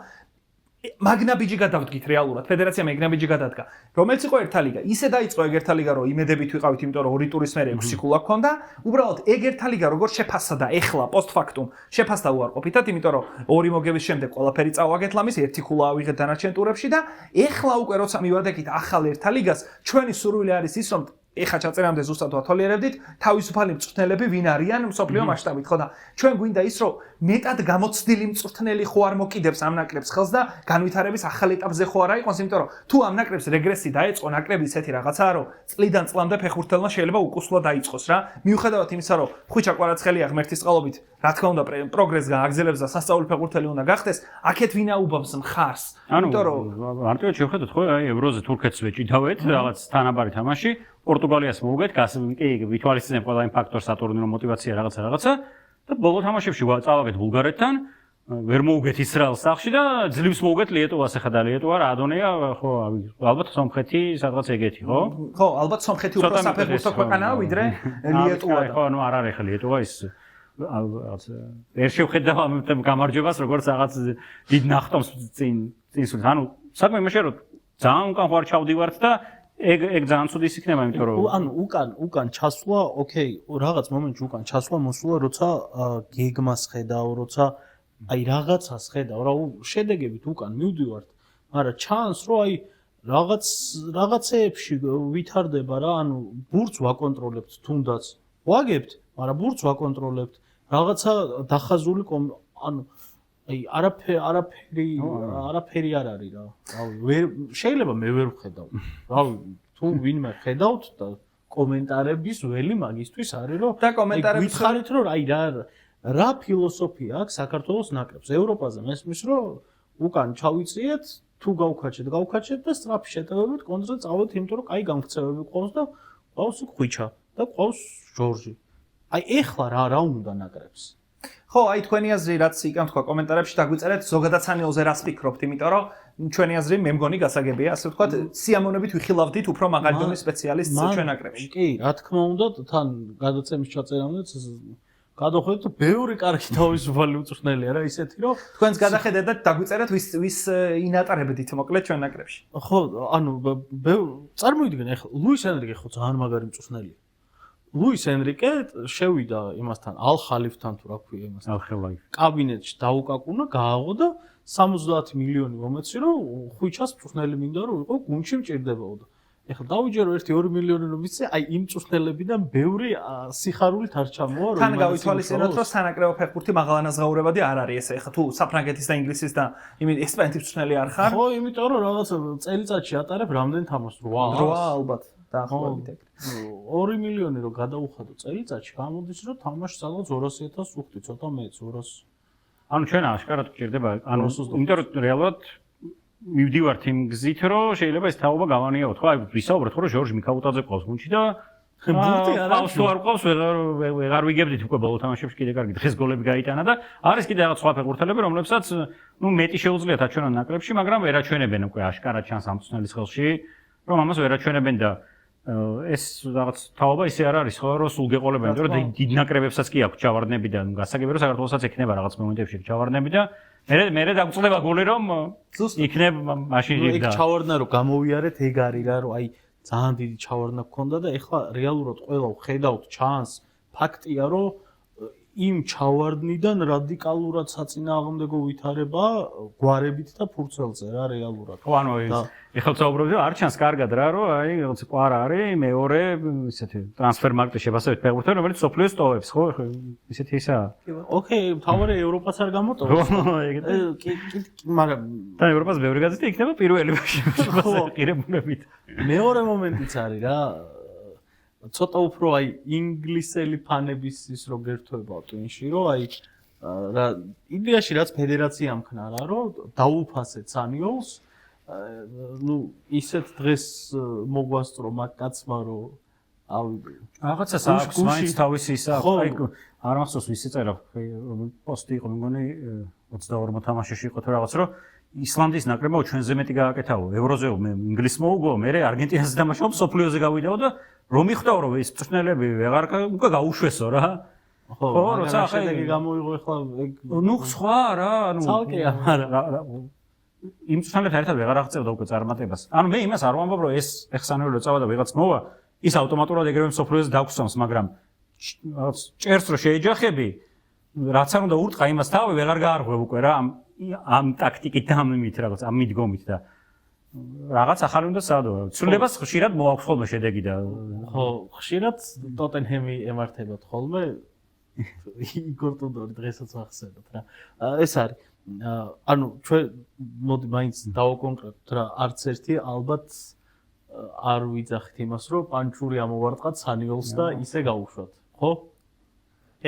მაგნაბიჯი გადავდგით რეალურად. ფედერაციამ ეგნაბიჯი გადადგა. რომელიც იყო ერთა ლიგა. ისე დაიწყო ეგ ერთა ლიგა, რომ იმედებით ვიყავით, იმიტომ რომ ორი ტურის მერე 6 ქულა გქონდა. უბრალოდ ეგ ერთა ლიგა როგორ შეფასდა და ეხლა პოსტფაქტუმ შეფასდა უარყოფითად, იმიტომ რომ ორი მოგების შემდეგ ყველაფერი წავაგეთ ლამის, ერთი ქულა ავიღეთ დანარჩენ ტურებში და ეხლა უკვე როცა მივადექით ახალ ერთა ლიგას, ჩვენი სურვილი არის ის, რომ ეხა ჩაწერამდე ზუსტად ვათვალიერებდით თავისუფალი მწვრთნელები ვინ არიან მსოფლიო მასშტაბით, ხო და ჩვენ გვინდა ის, რომ მეტად გამოცდილი მწვრთნელი ხო არ მოკიდებს ამ ნაკრებს ხელს და განვითარების ახალ ეტაპზე ხო არა იყოს, იმიტომ რომ თუ ამ ნაკრებს რეგრესი დაეწყო, ნაკრები ისეთი რაღაცაა, რომ წლიდან წლამდე ფეხბურთელმა შეიძლება უკუსლა დაიწყოს რა. მიუხედავად იმისა, რომ ხვიჩა კვარაცხელია ღმერთის წყალობით, რა თქმა უნდა, პროგრესს გააგრძელებს და სასწაული ფეხბურთელი უნდა გახდეს, აქეთ ვინაუბავს მხარს. იმიტომ რომ მარტივად შევხედოთ ხო, აი ევროზე თურქეთს ვეჭიდავეთ, რაღაც თანაბარი თამაში პორტუგალიას მოუგეთ, კი, ვითვალისწინებ ყველა იმ ფაქტორს, სატურნირო მოტივაცია რაღაცა და ბოლო თამაშებში წავაგეთ ბულგარეთთან, ვერ მოუგეთ ისრაელს სახში და ძლივს მოუგეთ ლიეტოვას, ახლა და ლიეტოვა რა ადონია, ხო, ალბათ სომხეთი სადღაც ეგეთი, ხო? ხო, ალბათ სომხეთი უფრო საფეხბურთო ქვეყანაა ვიდრე ლიეტოვა. ხო, ნუ არ არის ახლა ლიეტოვა ის რაღაც ვერ შევხედავ ამ გამარჯვებას, როგორც რაღაც დიდ ნახტომს წინსულს. ანუ საქმე იმაშია, რომ ძალიან უკან ხარ ჩავდივართ და ეგ ძალიან ცუდი ის იქნება, იმიტომ რომ ანუ უკან ჩასვლა, ოკეი, რაღაც მომენტში უკან ჩასვლა მოსულა, როცა გეგმას ხედავ, როცა აი რაღაცას ხედავ, რა შედეგებით უკან მივდივართ, მაგრამ ჩანს, რომ აი რაღაცეებში ვითარდება რა, ანუ ბურთს ვაკონტროლებთ თუნდაც. ვაგებთ, მაგრამ ბურთს ვაკონტროლებთ. რაღაცა დახაზული ანუ აი არაფერი არ არის რა. რავი, შეიძლება მე ვერ ვხედავ. რავი, თუ ვინმე ხედავთ და კომენტარების ველი მაგისთვის არის, რომ და კომენტარების ვითხარით, რომ აი რა ფილოსოფია აქვს საქართველოს ნაკრებს. ევროპაზე მესმის, რომ უკან ჩავიწიეთ, თუ გავქაჩეთ და სწრაფი შეტევებით კონტროლზე წავედით, იმიტომ რომ კაი გამქცევები ყავს და ყავს ხვიჩა და ყავს ჟორჟი. აი ეხლა რა უნდა ნაკრებს? ხო, აი თქვენი აზრი რაც იქან თქვა კომენტარებში დაგვიწერეთ ზოგადად სანიოლზე რას ფიქრობთ, იმიტომ რომ ჩვენი აზრი მე მგონი გასაგებია, ასე ვთქვათ, სიამოვნებით ვიხილავდით უფრო მაღალი დონის სპეციალისტს ჩვენ ნაკრებში. კი, რა თქმა უნდა, თან გადაცემის ჩაწერამდეც გადავხედეთ, რომ ბევრი კარგი თავისუფალი მწვრთნელია რა, ისეთი რომ თქვენს გადახედეთ და დაგვიწერეთ ვის ინატარებდით მოკლედ ჩვენ ნაკრებში. ხო, ანუ წარმოიდგინე ახლა ლუის ენრიკე ხო ძალიან მაგარი მწვრთნელია. ლუის ენრიკე შევიდა იმასთან ალ-ხალიფთან თუ რა ქვია იმასთან. ალ-ხალიფ. კაბინეტში დაუკაკუნა, გააღო და 70 მილიონი მომეცი რომ ხვიჩას მწვრთნელი მინდა რომ იყო გუნდში მჭირდებოდა. ეხლა დავიჯერო 1-2 მილიონი რომ ვიცი, აი იმ მწვრთნელებიდან ბევრი სიხარულით არ ჩამოვა რომ თან გავითვალისწინოთ რომ სანაკრებო ფეხბურთი მაღალანაზღაურებადი არ არის ესე. ეხლა თუ საფრანგეთის და ინგლისის და ესპანეთის მწვრთნელი არ ხარ? ხო, იმიტომ რომ რაღაც წელიწადში ატარებ რამდენ თამაშს? 8 ალბათ. დაახლოებით ეგ. 2 მილიონი რომ გადაუხადო წელიწადში, გამოდის რომ თამაში სადღაც 200.000 უხდი, ცოტა მეც 200. ანუ ჩვენ აშკარად გჭირდება, ანუ იმიტომ რომ რეალურად მივდივართ იმ გზით, რომ შეიძლება ეს თაობა გავანიაოთ. ხო, აი ვისაუბრეთ, რომ ჟორჟ მიქაუტაძე ყავს გუნდში და ბურთი არ აქვს თუ არ ყავს, ვეღარ ვიგებდით უკვე ბოლო თამაშებში კიდე კარგი დღეს გოლები გაიტანა და არის კიდე რაღაც სხვა ფეხბურთელები, რომლებსაც ნუ მეტი შეუძლიათ აჩვენონ ნაკრებში, მაგრამ ვერ აჩვენებენ უკვე აშკარად ჩანს ამ მწვრთნელის ხელში, რომ ამას ვერ აჩვენებენ და ეს რაღაც თაობა ისე არ არის ხო, რომ სულ გეყოლებენ, იმიტომ რომ დიდ ნაკრებებსაც კი აქვს ჩავარდნები და გასაგებია რომ საქართველოსაც ექნება რაღაც მომენტებში ჩავარდნები და მე დაგვწდება გული რომ იქნებ მაშინ იქ ჩავარდნა რომ გამოვიარეთ ეგ არის რა, რომ აი ძალიან დიდი ჩავარდნა გქონდა და ეხლა რეალურად ყველა ვხედავთ ჩანს ფაქტია რომ იმ ჩავარდნიდან რადიკალურად საწინააღმდეგო ვითარება გვარებით და ფურცელზე რა რეალურად. ხო, ანუ ეხლა ვსაუბრობთ რომ არ ჩანს კარგად რა, რომ აი რაღაც კვარა არის მეორე ისეთი ტრანსფერმარკეტი შეფასებით ფეხბურთელი, რომელიც სოფლიოს ტოვებს, ხო? ისეთი ისაა. ოკეი, თავარი ევროპას არ გამოტოვებს. კი, მაგრამ და ევროპას ბევრი გაზეთი იქნება პირველი შეფასებით. მეორე მომენტიც არის რა. ცოტა უფრო აი ინგლისელი ფანების ის რო გერთვება ტვინში, რომ აი რა იდეაში რაც ფედერაციამ ხნარა, რომ დაუფასეთ სანიოლს, ნუ ისეთ დღეს მოგვასწრო მაგ კაცმა, რომ რაღაცა აქვს მაინც თავისი ისა აი არ მახსოვს ვისი წერა პოსტი იყო მეგონი 22 მოთამაშეში იყო თუ რაღაც რომ ისლანდიის ნაკრებმა ჩვენზე მეტი გააკეთაო ევროზე ინგლისს მოუგო მე არგენტინაზე დამაშავ სოფლიოზე გავიდაო და რომ მიხვდაო რომ ეს წვრთნელები ვეღარ უკვე გაუშვესო რა ხო როცა შედეგი გამოიღო ახლა ნუ სხვა რა ანუ ცალკე არა იმ წვრთნელებთან ერთად ვეღარ აღწევდა უკვე წარმატებას ანუ მე იმას არ ვამბობ რომ ეს ეხსანეულო წავა და ვიღაც მოვა ის ავტომატურად ეგრევე სოფლიოზე დაგვსვამს მაგრამ ჭერს რო შეეჯახები რაც არ უნდა ურტყა იმას თავი ვეღარ გაარღვევ უკვე რა ამ ტაქტიკით და ამ იმით რაღაც ამ მიდგომით და რაღაც ახალი უნდა საადო ცვლილებას ხშირად მოაქვს ხოლმე შედეგი და ხო ხშირად ტოტენჰემი ემართებათ ხოლმე იგორ ტუდორი დღესაც ახსენოთ რა ეს არის ანუ ჩვენ მოდი მაინც დავაკონკრეტოთ რა არც ერთი ალბათ არ ვიძახით იმას რომ პანჩური ამოვარტყათ სანიოლს და ისე გაუშვათ ხო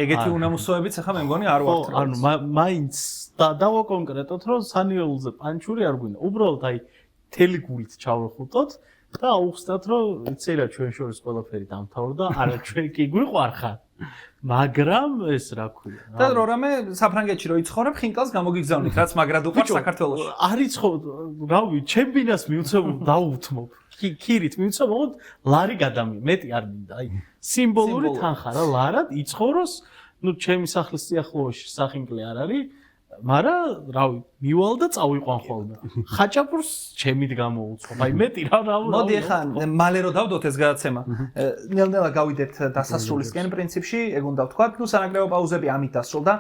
ეგეთი უნამუსოებიც ახლა მე მგონი არ ვართ ანუ მაინც დავაკონკრეტოთ რომ სანიოლზე პანჩური არ გვინდა უბრალოდ აი თელი გულით ჩავხუტოთ და აუხსნათ რომ იცი რა ჩვენ შორის ყველაფერი დამთავრდა არა ჩვენ კი გვიყვარხარ მაგრამ ეს რა ქვია და რამე საფრანგეთში რო იცხოვრებ ხინკალს გამოგიგზავნით რაც მაგრად უყარს საქართველოში არის ხო რავი ჩემპიონას მიუწევ დაუთმობ ქირით მიუწევ მოღოთ ლარი გადამი მეტი არ მინდა აი სიმბოლური თანხა რა ლარად იცხოვროს ნუ ჩემი სახლის სიახლოვეში სახინკლი არ არის მაგრამ რავი მივალ და წავიყვან ხოლმე ხაჭაპურს ჩემით გამოუცხობ აი მეტი რა მოდი ახლა მალე რო დავდოთ ეს გადაცემა ნელ-ნელა გავიდეთ დასასრულისკენ პრინციპში ეგ უნდა ვთქვა ნუ სანაკრებო პაუზები ამით დასრულდა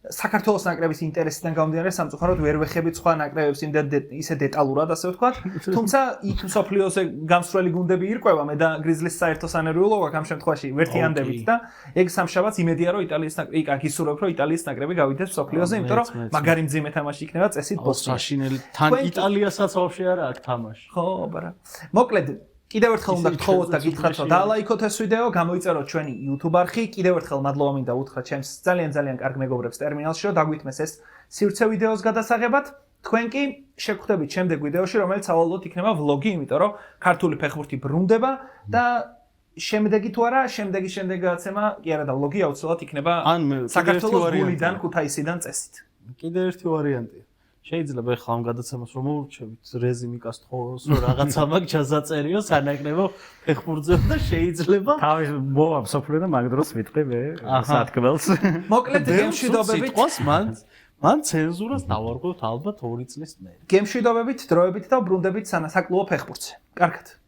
საქართველოს ნაკრების ინტერესიდან გამომდინარე სამწუხაროდ ვერ ვეხებით სხვა ნაკრებებს იმდენ ისე დეტალურად ასე ვთქვათ თუმცა იქ სოფლიოზე გამსვლელი გუნდები ირკვევა მე და გრიზლის საერთო სანერვიულო აქვს ამ შემთხვევაში ვერთიანდებით და ეგ სამშაბათს იმედია რომ იტალიის ნაკრები იქ აკისურებ რომ იტალიის ნაკრები გავიდეს სოფლიოზე იმიტომ რომ მაგარი მძიმე თამაში იქნება წესით ბოსაშინელი თან იტალიასაც ვაფშე არა აქვს თამაში ხო აბარა მოკლედ კიდევ ერთხელ უნდა გთხოვოთ და გითხრათ რომ დაალაიქოთ ეს ვიდეო, გამოიწეროთ ჩვენი YouTube არხი, კიდევ ერთხელ მადლობა მინდა უთხრათ ჩემს ძალიან კარგ მეგობრებს ტერმინალში, რომ დაგვითმეს ეს სივრცე ვიდეოს გადასაღებად. თქვენ კი შეგხვდებით შემდეგ ვიდეოში, რომელიც სავალოდ იქნება ვლოგი, იმიტომ რომ ქართული ფეხბურთი ბრუნდება და შემდეგი თუ არა, შემდეგი გადაცემა კი არა და ვლოგი აუცილებლად იქნება საქართველოს გულიდან, ქუთაისიდან წესით. კიდევ ერთი ვარიანტია. შეიძლება ახლა ამ გადაცემას რომ მოურჩევით რეზიმიკას თხოვოს რომ რაღაცა მაგ ჩასაწერიო სანაკრებო ფეხბურთზე და შეიძლება თავის მოვა სოფლიო და მაგ დროს ვიტყვი მე სათქმელს მოკლედ გემშვიდობებით მან ცენზურას დავარღვევთ ალბათ 2 წლის მერე გემშვიდობებით დროებით და ბრუნდებით სანასაკლუო ფეხბურთზე კარგად